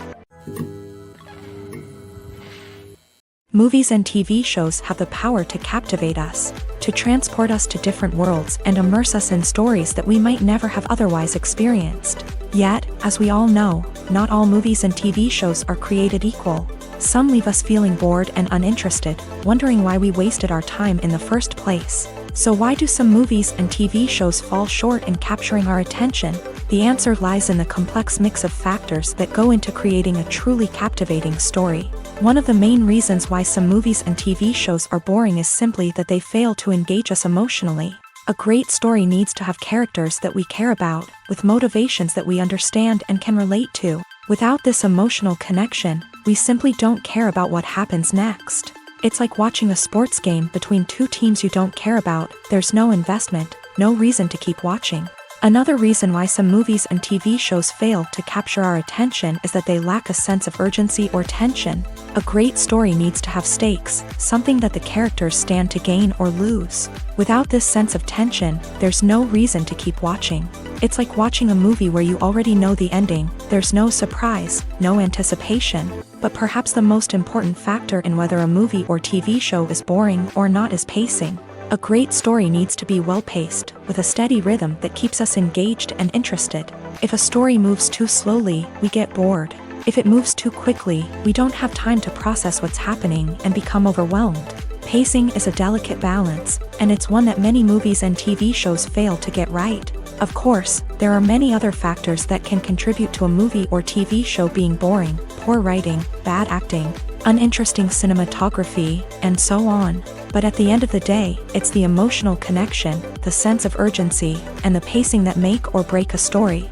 Movies and TV shows have the power to captivate us, to transport us to different worlds and immerse us in stories that we might never have otherwise experienced. Yet, as we all know, not all movies and TV shows are created equal. Some leave us feeling bored and uninterested, wondering why we wasted our time in the first place. So why do some movies and TV shows fall short in capturing our attention? The answer lies in the complex mix of factors that go into creating a truly captivating story. One of the main reasons why some movies and TV shows are boring is simply that they fail to engage us emotionally. A great story needs to have characters that we care about, with motivations that we understand and can relate to. Without this emotional connection, we simply don't care about what happens next. It's like watching a sports game between two teams you don't care about. There's no investment, no reason to keep watching. Another reason why some movies and TV shows fail to capture our attention is that they lack a sense of urgency or tension. A great story needs to have stakes, something that the characters stand to gain or lose. Without this sense of tension, there's no reason to keep watching. It's like watching a movie where you already know the ending. There's no surprise, no anticipation. But perhaps the most important factor in whether a movie or TV show is boring or not is pacing. A great story needs to be well-paced, with a steady rhythm that keeps us engaged and interested. If a story moves too slowly, we get bored. If it moves too quickly, we don't have time to process what's happening and become overwhelmed. Pacing is a delicate balance, and it's one that many movies and TV shows fail to get right. Of course, there are many other factors that can contribute to a movie or TV show being boring: poor writing, bad acting, uninteresting cinematography, and so on. But at the end of the day, it's the emotional connection, the sense of urgency, and the pacing that make or break a story.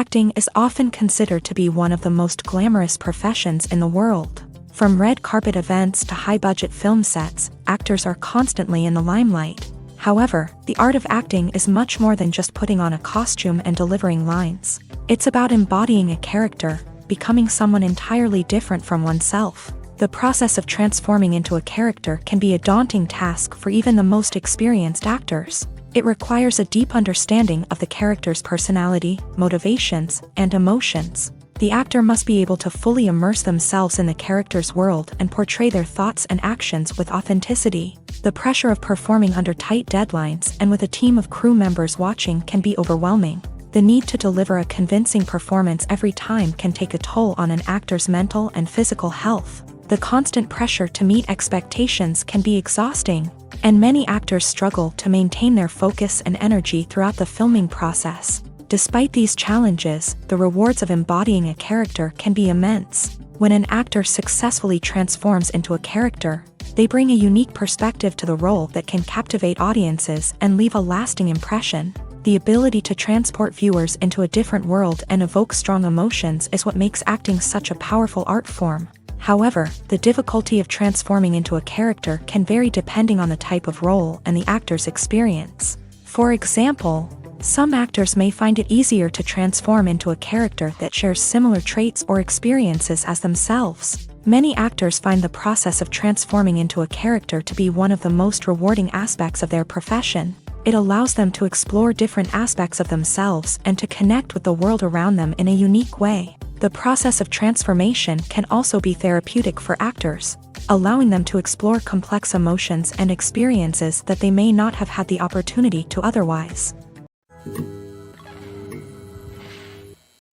Acting is often considered to be one of the most glamorous professions in the world. From red carpet events to high-budget film sets, actors are constantly in the limelight. However, the art of acting is much more than just putting on a costume and delivering lines. It's about embodying a character, becoming someone entirely different from oneself. The process of transforming into a character can be a daunting task for even the most experienced actors. It requires a deep understanding of the character's personality, motivations, and emotions. The actor must be able to fully immerse themselves in the character's world and portray their thoughts and actions with authenticity. The pressure of performing under tight deadlines and with a team of crew members watching can be overwhelming. The need to deliver a convincing performance every time can take a toll on an actor's mental and physical health. The constant pressure to meet expectations can be exhausting, and many actors struggle to maintain their focus and energy throughout the filming process. Despite these challenges, the rewards of embodying a character can be immense. When an actor successfully transforms into a character, they bring a unique perspective to the role that can captivate audiences and leave a lasting impression. The ability to transport viewers into a different world and evoke strong emotions is what makes acting such a powerful art form. However, the difficulty of transforming into a character can vary depending on the type of role and the actor's experience. For example, some actors may find it easier to transform into a character that shares similar traits or experiences as themselves. Many actors find the process of transforming into a character to be one of the most rewarding aspects of their profession. It allows them to explore different aspects of themselves and to connect with the world around them in a unique way. The process of transformation can also be therapeutic for actors, allowing them to explore complex emotions and experiences that they may not have had the opportunity to otherwise.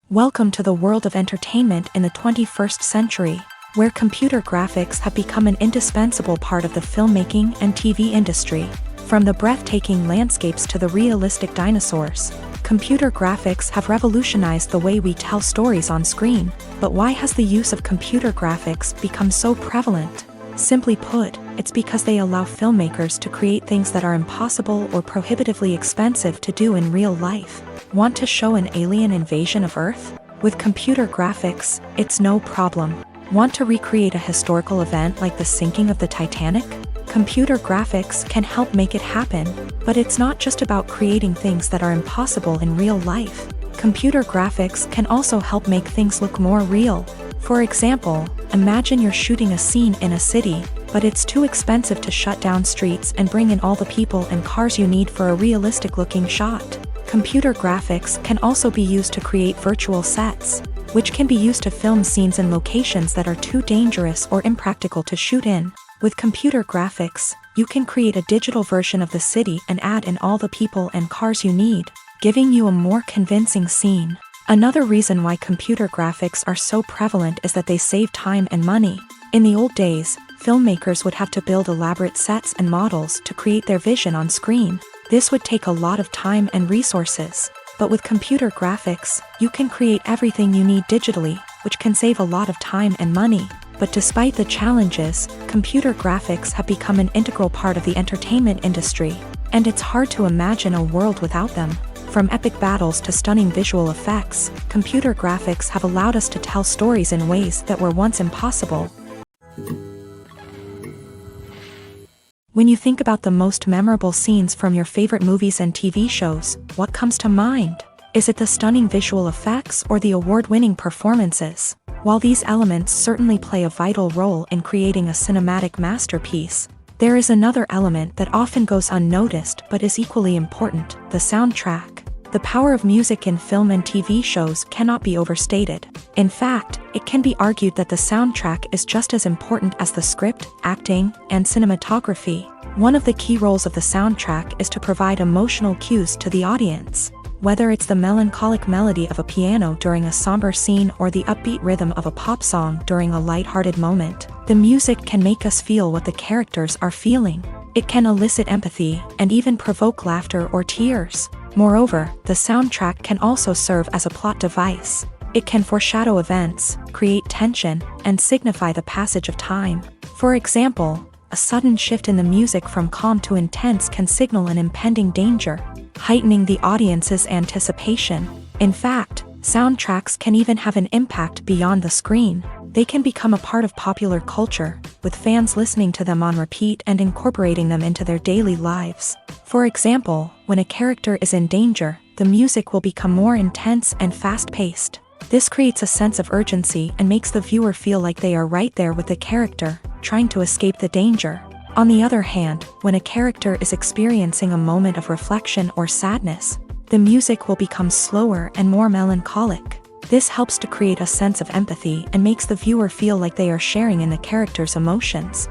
Welcome to the world of entertainment in the 21st century, where computer graphics have become an indispensable part of the filmmaking and TV industry. From the breathtaking landscapes to the realistic dinosaurs, computer graphics have revolutionized the way we tell stories on screen. But why has the use of computer graphics become so prevalent? Simply put, it's because they allow filmmakers to create things that are impossible or prohibitively expensive to do in real life. Want to show an alien invasion of Earth? With computer graphics, it's no problem. Want to recreate a historical event like the sinking of the Titanic? Computer graphics can help make it happen, but it's not just about creating things that are impossible in real life. Computer graphics can also help make things look more real. For example, imagine you're shooting a scene in a city, but it's too expensive to shut down streets and bring in all the people and cars you need for a realistic-looking shot. Computer graphics can also be used to create virtual sets, which can be used to film scenes in locations that are too dangerous or impractical to shoot in. With computer graphics, you can create a digital version of the city and add in all the people and cars you need, giving you a more convincing scene. Another reason why computer graphics are so prevalent is that they save time and money. In the old days, filmmakers would have to build elaborate sets and models to create their vision on screen. This would take a lot of time and resources. But with computer graphics, you can create everything you need digitally, which can save a lot of time and money. But despite the challenges, computer graphics have become an integral part of the entertainment industry, and it's hard to imagine a world without them. From epic battles to stunning visual effects, computer graphics have allowed us to tell stories in ways that were once impossible. When you think about the most memorable scenes from your favorite movies and TV shows, what comes to mind? Is it the stunning visual effects or the award-winning performances? While these elements certainly play a vital role in creating a cinematic masterpiece, there is another element that often goes unnoticed but is equally important: the soundtrack. The power of music in film and TV shows cannot be overstated. In fact, it can be argued that the soundtrack is just as important as the script, acting, and cinematography. One of the key roles of the soundtrack is to provide emotional cues to the audience. Whether it's the melancholic melody of a piano during a somber scene or the upbeat rhythm of a pop song during a lighthearted moment, the music can make us feel what the characters are feeling. It can elicit empathy and even provoke laughter or tears. Moreover, the soundtrack can also serve as a plot device. It can foreshadow events, create tension, and signify the passage of time. For example, a sudden shift in the music from calm to intense can signal an impending danger, heightening the audience's anticipation. In fact, Soundtracks can even have an impact beyond the screen. They can become a part of popular culture, with fans listening to them on repeat and incorporating them into their daily lives. For example, when a character is in danger, the music will become more intense and fast-paced. This creates a sense of urgency and makes the viewer feel like they are right there with the character, trying to escape the danger. On the other hand, when a character is experiencing a moment of reflection or sadness, the music will become slower and more melancholic. This helps to create a sense of empathy and makes the viewer feel like they are sharing in the character's emotions.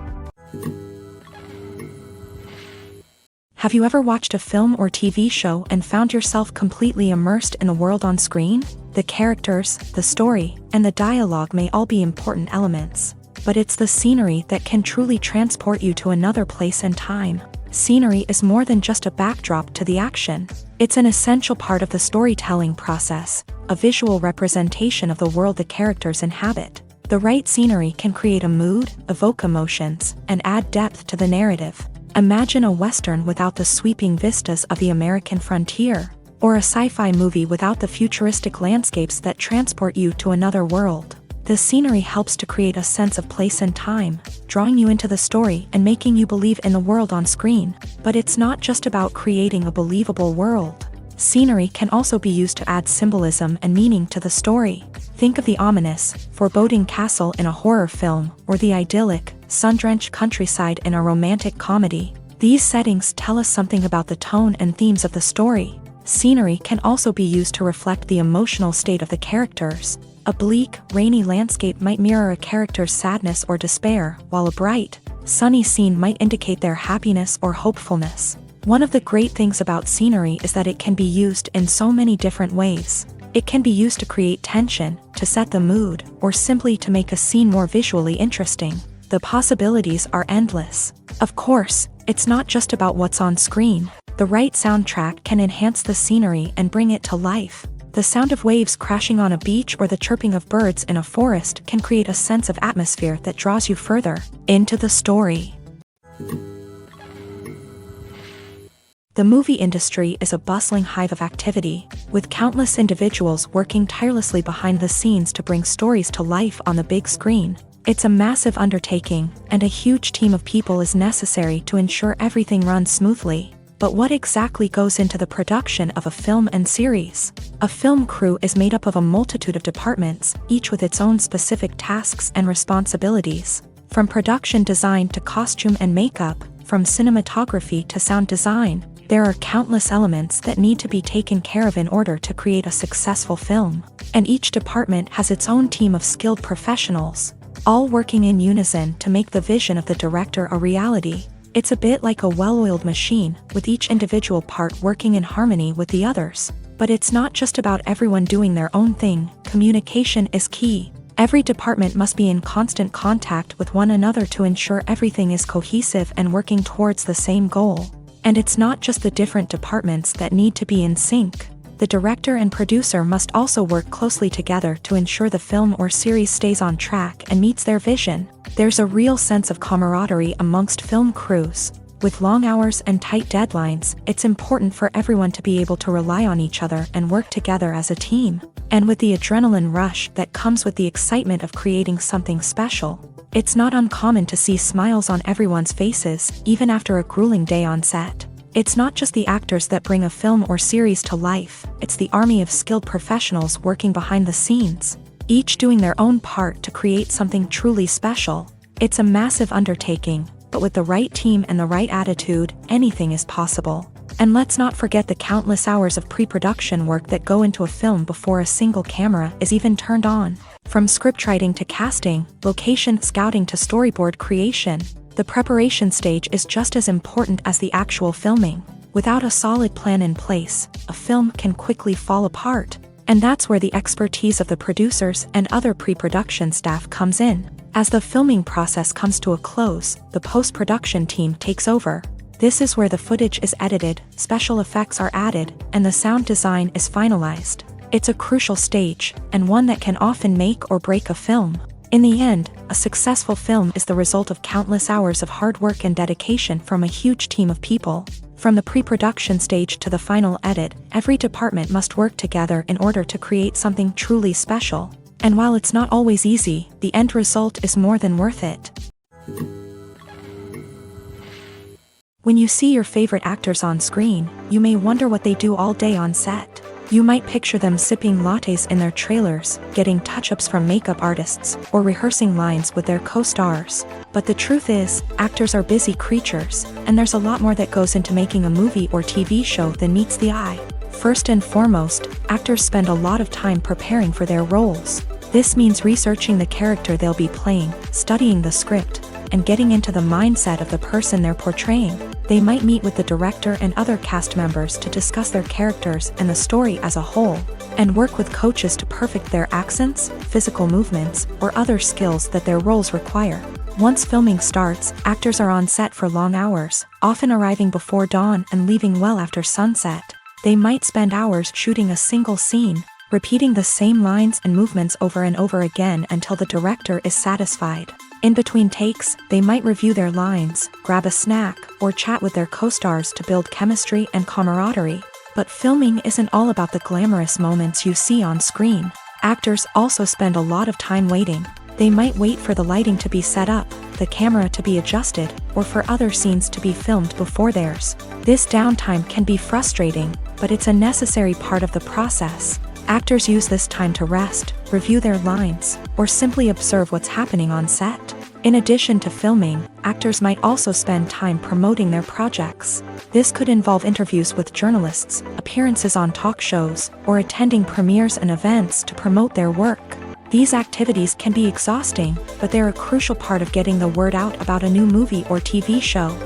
Have you ever watched a film or TV show and found yourself completely immersed in the world on screen? The characters, the story, and the dialogue may all be important elements, but it's the scenery that can truly transport you to another place and time. Scenery is more than just a backdrop to the action. It's an essential part of the storytelling process, a visual representation of the world the characters inhabit. The right scenery can create a mood, evoke emotions, and add depth to the narrative. Imagine a Western without the sweeping vistas of the American frontier, or a sci-fi movie without the futuristic landscapes that transport you to another world. The scenery helps to create a sense of place and time, drawing you into the story and making you believe in the world on screen. But it's not just about creating a believable world. Scenery can also be used to add symbolism and meaning to the story. Think of the ominous, foreboding castle in a horror film, or the idyllic, sun-drenched countryside in a romantic comedy. These settings tell us something about the tone and themes of the story. Scenery can also be used to reflect the emotional state of the characters. A bleak, rainy landscape might mirror a character's sadness or despair, while a bright, sunny scene might indicate their happiness or hopefulness. One of the great things about scenery is that it can be used in so many different ways. It can be used to create tension, to set the mood, or simply to make a scene more visually interesting. The possibilities are endless. Of course, it's not just about what's on screen. The right soundtrack can enhance the scenery and bring it to life. The sound of waves crashing on a beach or the chirping of birds in a forest can create a sense of atmosphere that draws you further into the story. The movie industry is a bustling hive of activity, with countless individuals working tirelessly behind the scenes to bring stories to life on the big screen. It's a massive undertaking, and a huge team of people is necessary to ensure everything runs smoothly. But what exactly goes into the production of a film and series? A film crew is made up of a multitude of departments, each with its own specific tasks and responsibilities. From production design to costume and makeup, from cinematography to sound design, there are countless elements that need to be taken care of in order to create a successful film. And each department has its own team of skilled professionals, all working in unison to make the vision of the director a reality. It's a bit like a well-oiled machine, with each individual part working in harmony with the others. But it's not just about everyone doing their own thing. Communication is key. Every department must be in constant contact with one another to ensure everything is cohesive and working towards the same goal. And it's not just the different departments that need to be in sync. The director and producer must also work closely together to ensure the film or series stays on track and meets their vision. There's a real sense of camaraderie amongst film crews. With long hours and tight deadlines, it's important for everyone to be able to rely on each other and work together as a team. And with the adrenaline rush that comes with the excitement of creating something special, it's not uncommon to see smiles on everyone's faces, even after a grueling day on set. It's not just the actors that bring a film or series to life, it's the army of skilled professionals working behind the scenes, each doing their own part to create something truly special. It's a massive undertaking, but with the right team and the right attitude, anything is possible. And let's not forget the countless hours of pre-production work that go into a film before a single camera is even turned on. From scriptwriting to casting, location scouting to storyboard creation, the preparation stage is just as important as the actual filming. Without a solid plan in place, a film can quickly fall apart. And that's where the expertise of the producers and other pre-production staff comes in. As the filming process comes to a close, the post-production team takes over. This is where the footage is edited, special effects are added, and the sound design is finalized. It's a crucial stage, and one that can often make or break a film. In the end, a successful film is the result of countless hours of hard work and dedication from a huge team of people. From the pre-production stage to the final edit, every department must work together in order to create something truly special. And while it's not always easy, the end result is more than worth it. When you see your favorite actors on screen, you may wonder what they do all day on set. You might picture them sipping lattes in their trailers, getting touch-ups from makeup artists, or rehearsing lines with their co-stars. But the truth is, actors are busy creatures, and there's a lot more that goes into making a movie or TV show than meets the eye. First and foremost, actors spend a lot of time preparing for their roles. This means researching the character they'll be playing, studying the script, and getting into the mindset of the person they're portraying. They might meet with the director and other cast members to discuss their characters and the story as a whole, and work with coaches to perfect their accents, physical movements, or other skills that their roles require. Once filming starts, actors are on set for long hours, often arriving before dawn and leaving well after sunset. They might spend hours shooting a single scene, repeating the same lines and movements over and over again until the director is satisfied. In between takes, they might review their lines, grab a snack, or chat with their co-stars to build chemistry and camaraderie. But filming isn't all about the glamorous moments you see on screen. Actors also spend a lot of time waiting. They might wait for the lighting to be set up, the camera to be adjusted, or for other scenes to be filmed before theirs. This downtime can be frustrating, but it's a necessary part of the process. Actors use this time to rest, review their lines, or simply observe what's happening on set. In addition to filming, actors might also spend time promoting their projects. This could involve interviews with journalists, appearances on talk shows, or attending premieres and events to promote their work. These activities can be exhausting, but they're a crucial part of getting the word out about a new movie or TV show.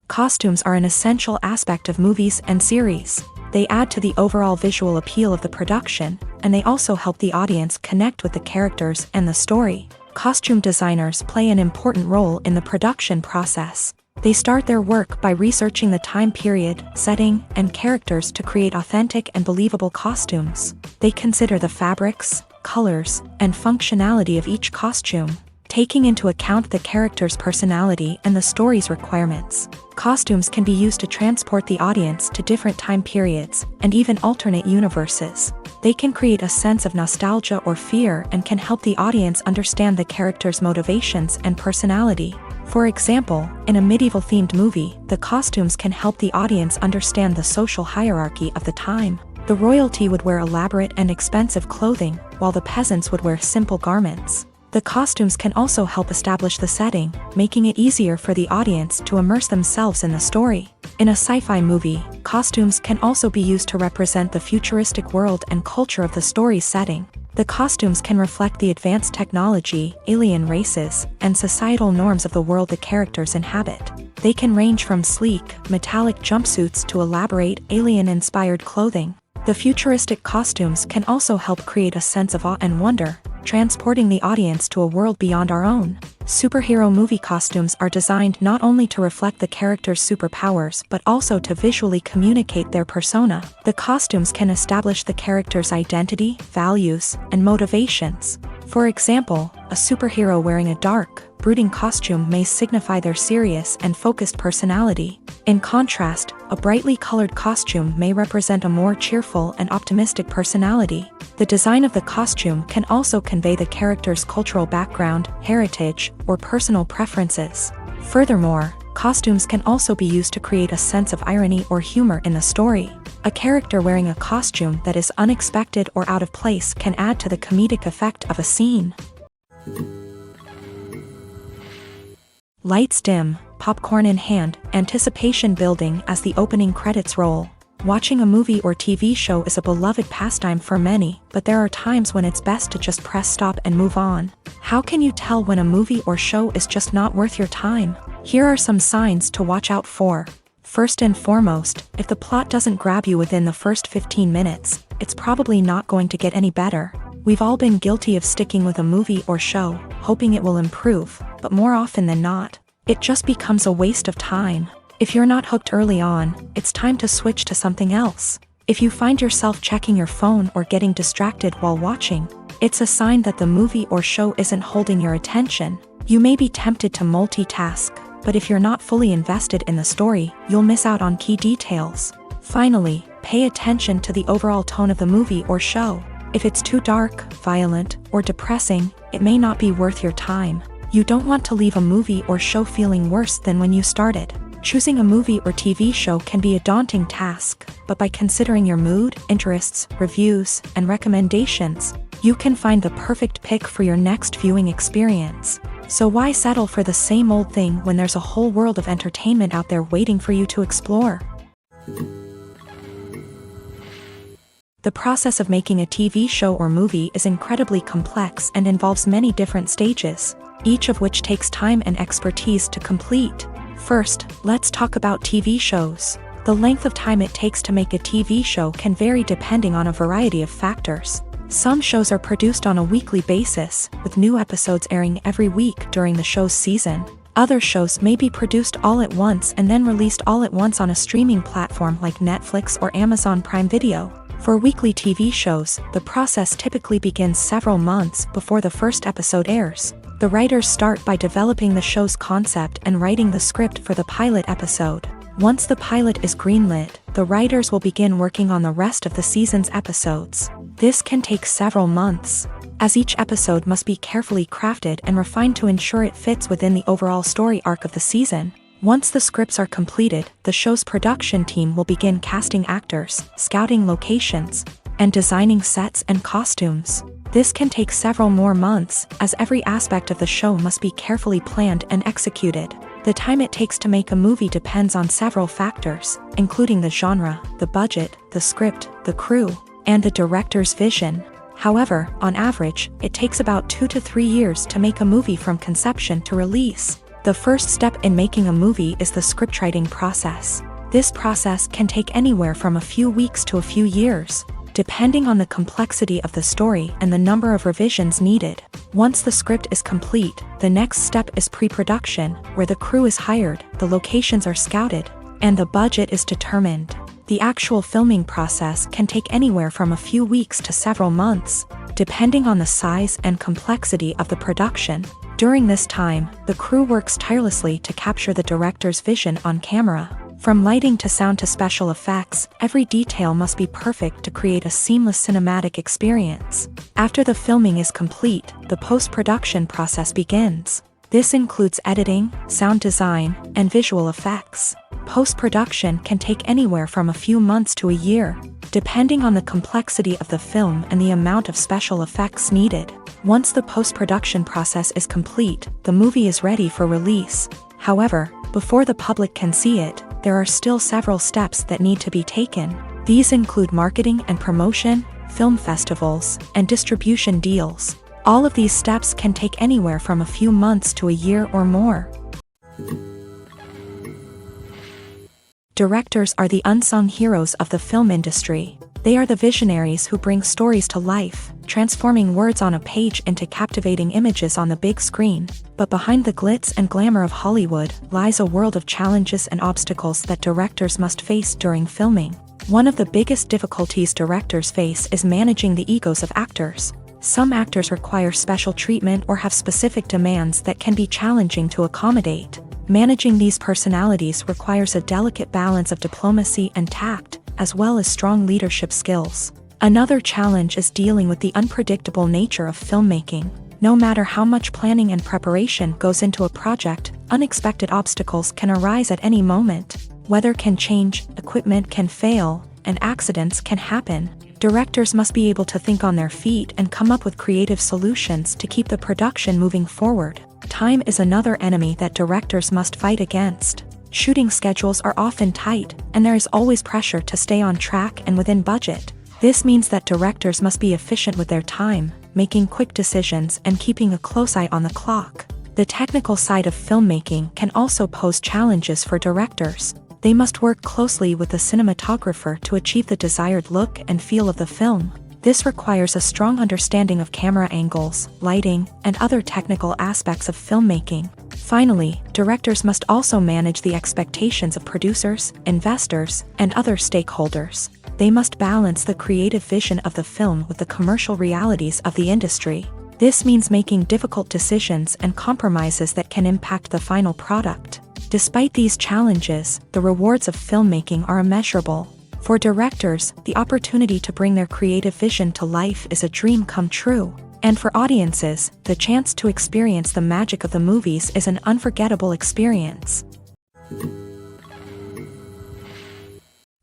Costumes are an essential aspect of movies and series. They add to the overall visual appeal of the production, and they also help the audience connect with the characters and the story. Costume designers play an important role in the production process. They start their work by researching the time period, setting, and characters to create authentic and believable costumes. They consider the fabrics, colors, and functionality of each costume, taking into account the character's personality and the story's requirements. Costumes can be used to transport the audience to different time periods, and even alternate universes. They can create a sense of nostalgia or fear and can help the audience understand the character's motivations and personality. For example, in a medieval-themed movie, the costumes can help the audience understand the social hierarchy of the time. The royalty would wear elaborate and expensive clothing, while the peasants would wear simple garments. The costumes can also help establish the setting, making it easier for the audience to immerse themselves in the story. In a sci-fi movie, costumes can also be used to represent the futuristic world and culture of the story's setting. The costumes can reflect the advanced technology, alien races, and societal norms of the world the characters inhabit. They can range from sleek, metallic jumpsuits to elaborate, alien-inspired clothing. The futuristic costumes can also help create a sense of awe and wonder, transporting the audience to a world beyond our own. Superhero movie costumes are designed not only to reflect the character's superpowers but also to visually communicate their persona. The costumes can establish the character's identity, values, and motivations. For example, a superhero wearing a dark, brooding costume may signify their serious and focused personality. In contrast, a brightly colored costume may represent a more cheerful and optimistic personality. The design of the costume can also convey the character's cultural background, heritage, or personal preferences. Furthermore, costumes can also be used to create a sense of irony or humor in the story. A character wearing a costume that is unexpected or out of place can add to the comedic effect of a scene. Lights dim, popcorn in hand, anticipation building as the opening credits roll. Watching a movie or TV show is a beloved pastime for many, but there are times when it's best to just press stop and move on. How can you tell when a movie or show is just not worth your time? Here are some signs to watch out for. First and foremost, if the plot doesn't grab you within the first 15 minutes, it's probably not going to get any better. We've all been guilty of sticking with a movie or show, hoping it will improve, but more often than not, it just becomes a waste of time. If you're not hooked early on, it's time to switch to something else. If you find yourself checking your phone or getting distracted while watching, it's a sign that the movie or show isn't holding your attention. You may be tempted to multitask, but if you're not fully invested in the story, you'll miss out on key details. Finally, pay attention to the overall tone of the movie or show. If it's too dark, violent, or depressing, it may not be worth your time. You don't want to leave a movie or show feeling worse than when you started. Choosing a movie or TV show can be a daunting task, but by considering your mood, interests, reviews, and recommendations, you can find the perfect pick for your next viewing experience. So why settle for the same old thing when there's a whole world of entertainment out there waiting for you to explore? The process of making a TV show or movie is incredibly complex and involves many different stages, each of which takes time and expertise to complete. First, let's talk about TV shows. The length of time it takes to make a TV show can vary depending on a variety of factors. Some shows are produced on a weekly basis, with new episodes airing every week during the show's season. Other shows may be produced all at once and then released all at once on a streaming platform like Netflix or Amazon Prime Video. For weekly TV shows, the process typically begins several months before the first episode airs. The writers start by developing the show's concept and writing the script for the pilot episode. Once the pilot is greenlit, the writers will begin working on the rest of the season's episodes. This can take several months, as each episode must be carefully crafted and refined to ensure it fits within the overall story arc of the season. Once the scripts are completed, the show's production team will begin casting actors, scouting locations, and designing sets and costumes. This can take several more months, as every aspect of the show must be carefully planned and executed. The time it takes to make a movie depends on several factors, including the genre, the budget, the script, the crew, and the director's vision. However, on average, it takes about 2 to 3 years to make a movie from conception to release. The first step in making a movie is the scriptwriting process. This process can take anywhere from a few weeks to a few years, depending on the complexity of the story and the number of revisions needed. Once the script is complete, the next step is pre-production, where the crew is hired, the locations are scouted, and the budget is determined. The actual filming process can take anywhere from a few weeks to several months, depending on the size and complexity of the production. During this time, the crew works tirelessly to capture the director's vision on camera. From lighting to sound to special effects, every detail must be perfect to create a seamless cinematic experience. After the filming is complete, the post-production process begins. This includes editing, sound design, and visual effects. Post-production can take anywhere from a few months to a year, depending on the complexity of the film and the amount of special effects needed. Once the post-production process is complete, the movie is ready for release. However, before the public can see it, there are still several steps that need to be taken. These include marketing and promotion, film festivals, and distribution deals. All of these steps can take anywhere from a few months to a year or more. Directors are the unsung heroes of the film industry. They are the visionaries who bring stories to life, transforming words on a page into captivating images on the big screen. But behind the glitz and glamour of Hollywood lies a world of challenges and obstacles that directors must face during filming. One of the biggest difficulties directors face is managing the egos of actors. Some actors require special treatment or have specific demands that can be challenging to accommodate. Managing these personalities requires a delicate balance of diplomacy and tact, as well as strong leadership skills. Another challenge is dealing with the unpredictable nature of filmmaking. No matter how much planning and preparation goes into a project, unexpected obstacles can arise at any moment. Weather can change, equipment can fail, and accidents can happen. Directors must be able to think on their feet and come up with creative solutions to keep the production moving forward. Time is another enemy that directors must fight against. Shooting schedules are often tight, and there is always pressure to stay on track and within budget. This means that directors must be efficient with their time, making quick decisions and keeping a close eye on the clock. The technical side of filmmaking can also pose challenges for directors. They must work closely with the cinematographer to achieve the desired look and feel of the film. This requires a strong understanding of camera angles, lighting, and other technical aspects of filmmaking. Finally, directors must also manage the expectations of producers, investors, and other stakeholders. They must balance the creative vision of the film with the commercial realities of the industry. This means making difficult decisions and compromises that can impact the final product. Despite these challenges, the rewards of filmmaking are immeasurable. For directors, the opportunity to bring their creative vision to life is a dream come true. And for audiences, the chance to experience the magic of the movies is an unforgettable experience.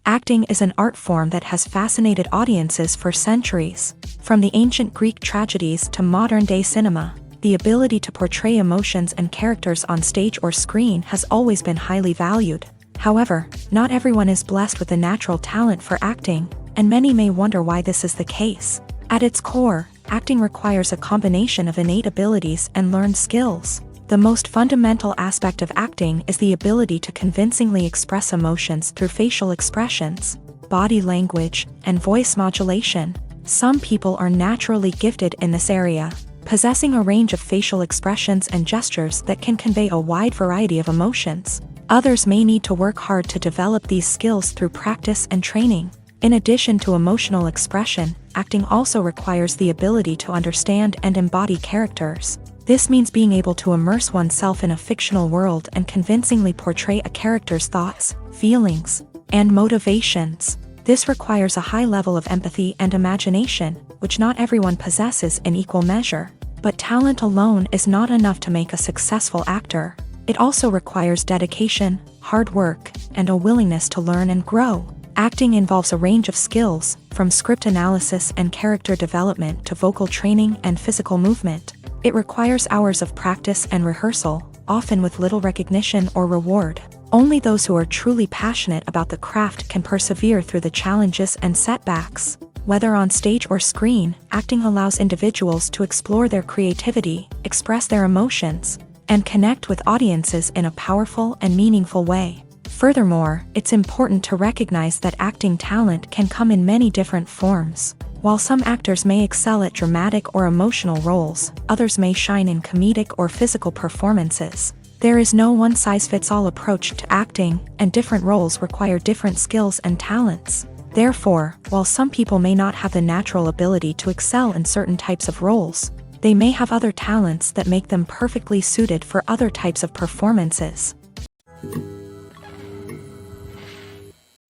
Acting is an art form that has fascinated audiences for centuries. From the ancient Greek tragedies to modern-day cinema, the ability to portray emotions and characters on stage or screen has always been highly valued. However, not everyone is blessed with a natural talent for acting, and many may wonder why this is the case. At its core, acting requires a combination of innate abilities and learned skills. The most fundamental aspect of acting is the ability to convincingly express emotions through facial expressions, body language, and voice modulation. Some people are naturally gifted in this area, possessing a range of facial expressions and gestures that can convey a wide variety of emotions. Others may need to work hard to develop these skills through practice and training. In addition to emotional expression, acting also requires the ability to understand and embody characters. This means being able to immerse oneself in a fictional world and convincingly portray a character's thoughts, feelings, and motivations. This requires a high level of empathy and imagination, which not everyone possesses in equal measure. But talent alone is not enough to make a successful actor. It also requires dedication, hard work, and a willingness to learn and grow. Acting involves a range of skills, from script analysis and character development to vocal training and physical movement. It requires hours of practice and rehearsal, often with little recognition or reward. Only those who are truly passionate about the craft can persevere through the challenges and setbacks. Whether on stage or screen, acting allows individuals to explore their creativity, express their emotions, and connect with audiences in a powerful and meaningful way. Furthermore, it's important to recognize that acting talent can come in many different forms. While some actors may excel at dramatic or emotional roles, others may shine in comedic or physical performances. There is no one-size-fits-all approach to acting, and different roles require different skills and talents. Therefore, while some people may not have the natural ability to excel in certain types of roles, they may have other talents that make them perfectly suited for other types of performances.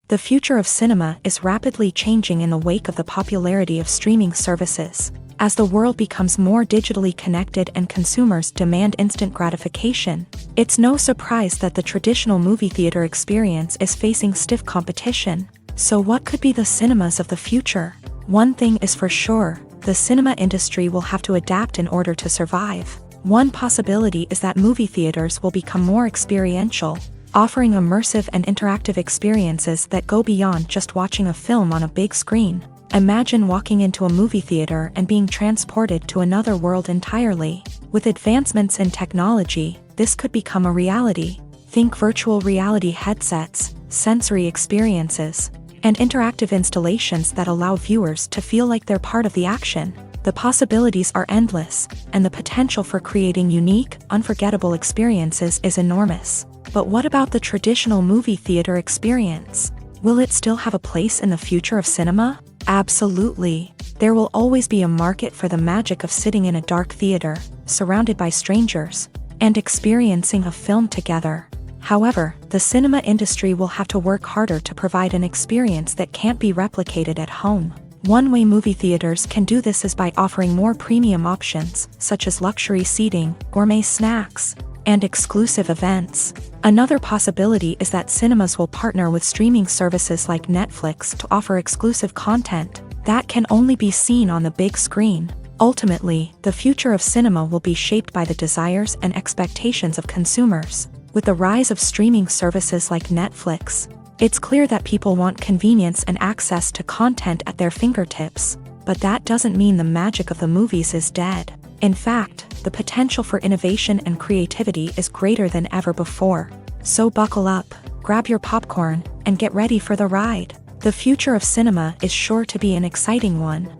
The future of cinema is rapidly changing in the wake of the popularity of streaming services. As the world becomes more digitally connected and consumers demand instant gratification, it's no surprise that the traditional movie theater experience is facing stiff competition. So what could be the cinemas of the future? One thing is for sure, the cinema industry will have to adapt in order to survive. One possibility is that movie theaters will become more experiential, offering immersive and interactive experiences that go beyond just watching a film on a big screen. Imagine walking into a movie theater and being transported to another world entirely. With advancements in technology, this could become a reality. Think virtual reality headsets, sensory experiences, and interactive installations that allow viewers to feel like they're part of the action. The possibilities are endless, and the potential for creating unique, unforgettable experiences is enormous. But what about the traditional movie theater experience? Will it still have a place in the future of cinema? Absolutely. There will always be a market for the magic of sitting in a dark theater, surrounded by strangers, and experiencing a film together. However, the cinema industry will have to work harder to provide an experience that can't be replicated at home. One way movie theaters can do this is by offering more premium options, such as luxury seating, gourmet snacks, and exclusive events. Another possibility is that cinemas will partner with streaming services like Netflix to offer exclusive content that can only be seen on the big screen. Ultimately, the future of cinema will be shaped by the desires and expectations of consumers. With the rise of streaming services like Netflix, it's clear that people want convenience and access to content at their fingertips. But that doesn't mean the magic of the movies is dead. In fact, the potential for innovation and creativity is greater than ever before. So buckle up, grab your popcorn, and get ready for the ride. The future of cinema is sure to be an exciting one.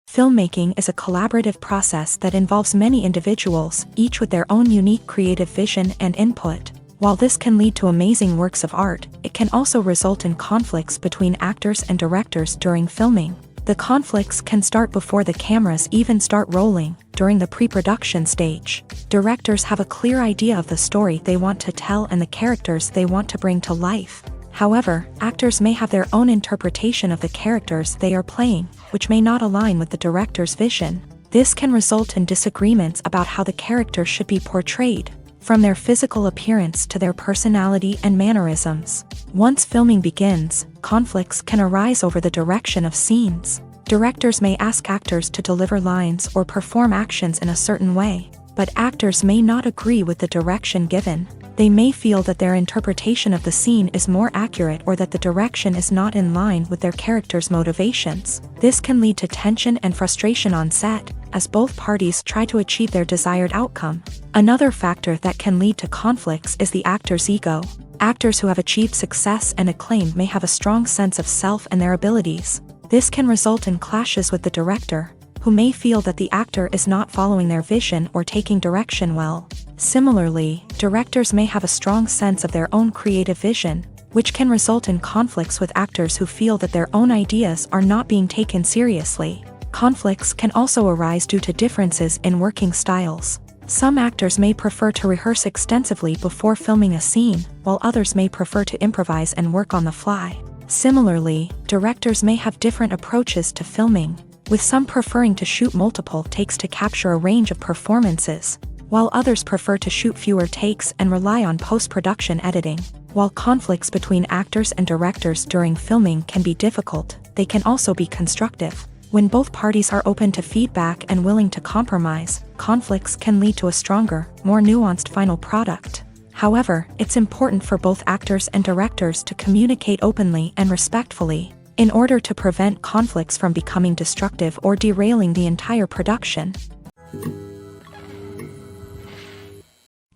Filmmaking is a collaborative process that involves many individuals, each with their own unique creative vision and input. While this can lead to amazing works of art, it can also result in conflicts between actors and directors during filming. The conflicts can start before the cameras even start rolling, during the pre-production stage. Directors have a clear idea of the story they want to tell and the characters they want to bring to life. However, actors may have their own interpretation of the characters they are playing, which may not align with the director's vision. This can result in disagreements about how the character should be portrayed, from their physical appearance to their personality and mannerisms. Once filming begins, conflicts can arise over the direction of scenes. Directors may ask actors to deliver lines or perform actions in a certain way, but actors may not agree with the direction given. They may feel that their interpretation of the scene is more accurate or that the direction is not in line with their character's motivations. This can lead to tension and frustration on set, as both parties try to achieve their desired outcome. Another factor that can lead to conflicts is the actor's ego. Actors who have achieved success and acclaim may have a strong sense of self and their abilities. This can result in clashes with the director, who may feel that the actor is not following their vision or taking direction well. Similarly, directors may have a strong sense of their own creative vision, which can result in conflicts with actors who feel that their own ideas are not being taken seriously. Conflicts can also arise due to differences in working styles. Some actors may prefer to rehearse extensively before filming a scene, while others may prefer to improvise and work on the fly. Similarly, directors may have different approaches to filming, with some preferring to shoot multiple takes to capture a range of performances, while others prefer to shoot fewer takes and rely on post-production editing. While conflicts between actors and directors during filming can be difficult, they can also be constructive. When both parties are open to feedback and willing to compromise, conflicts can lead to a stronger, more nuanced final product. However, it's important for both actors and directors to communicate openly and respectfully, in order to prevent conflicts from becoming destructive or derailing the entire production.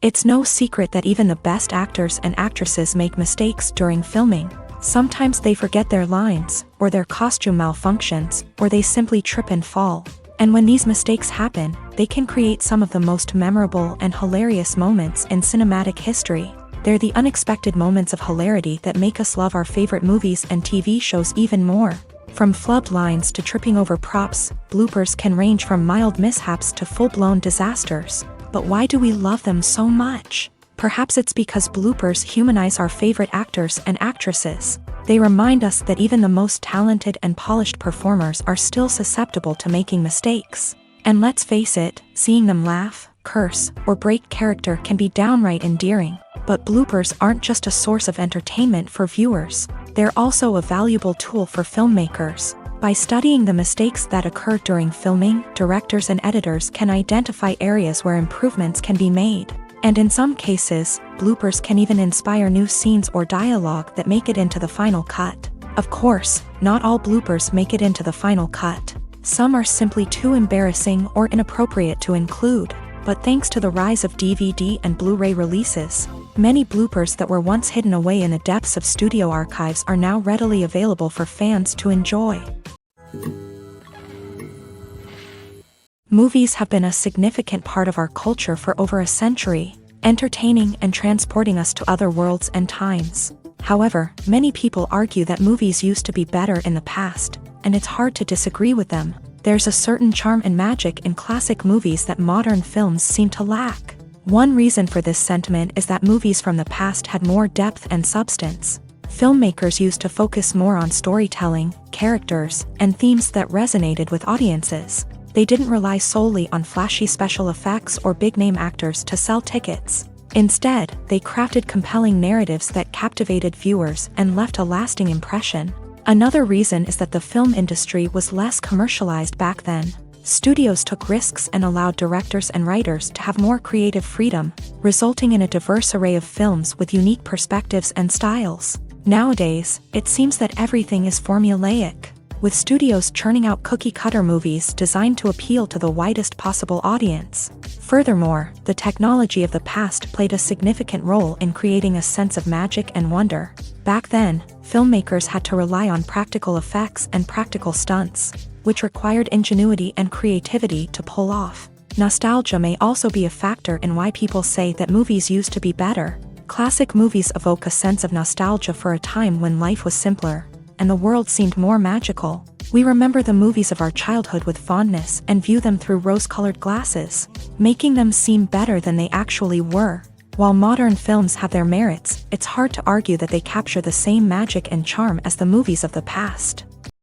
It's no secret that even the best actors and actresses make mistakes during filming. Sometimes they forget their lines, or their costume malfunctions, or they simply trip and fall. And when these mistakes happen, they can create some of the most memorable and hilarious moments in cinematic history. They're the unexpected moments of hilarity that make us love our favorite movies and TV shows even more. From flubbed lines to tripping over props, bloopers can range from mild mishaps to full-blown disasters. But why do we love them so much? Perhaps it's because bloopers humanize our favorite actors and actresses. They remind us that even the most talented and polished performers are still susceptible to making mistakes. And let's face it, seeing them laugh, curse, or break character can be downright endearing. But bloopers aren't just a source of entertainment for viewers. They're also a valuable tool for filmmakers. By studying the mistakes that occur during filming, directors and editors can identify areas where improvements can be made. And in some cases, bloopers can even inspire new scenes or dialogue that make it into the final cut. Of course, not all bloopers make it into the final cut. Some are simply too embarrassing or inappropriate to include. But thanks to the rise of DVD and Blu-ray releases, many bloopers that were once hidden away in the depths of studio archives are now readily available for fans to enjoy. Movies have been a significant part of our culture for over a century, entertaining and transporting us to other worlds and times. However, many people argue that movies used to be better in the past, and it's hard to disagree with them. There's a certain charm and magic in classic movies that modern films seem to lack. One reason for this sentiment is that movies from the past had more depth and substance. Filmmakers used to focus more on storytelling, characters, and themes that resonated with audiences. They didn't rely solely on flashy special effects or big-name actors to sell tickets. Instead, they crafted compelling narratives that captivated viewers and left a lasting impression. Another reason is that the film industry was less commercialized back then. Studios took risks and allowed directors and writers to have more creative freedom, resulting in a diverse array of films with unique perspectives and styles. Nowadays, it seems that everything is formulaic, with studios churning out cookie-cutter movies designed to appeal to the widest possible audience. Furthermore, the technology of the past played a significant role in creating a sense of magic and wonder. Back then, filmmakers had to rely on practical effects and practical stunts, which required ingenuity and creativity to pull off. Nostalgia may also be a factor in why people say that movies used to be better. Classic movies evoke a sense of nostalgia for a time when life was simpler, and the world seemed more magical. We remember the movies of our childhood with fondness and view them through rose-colored glasses, making them seem better than they actually were. While modern films have their merits, it's hard to argue that they capture the same magic and charm as the movies of the past.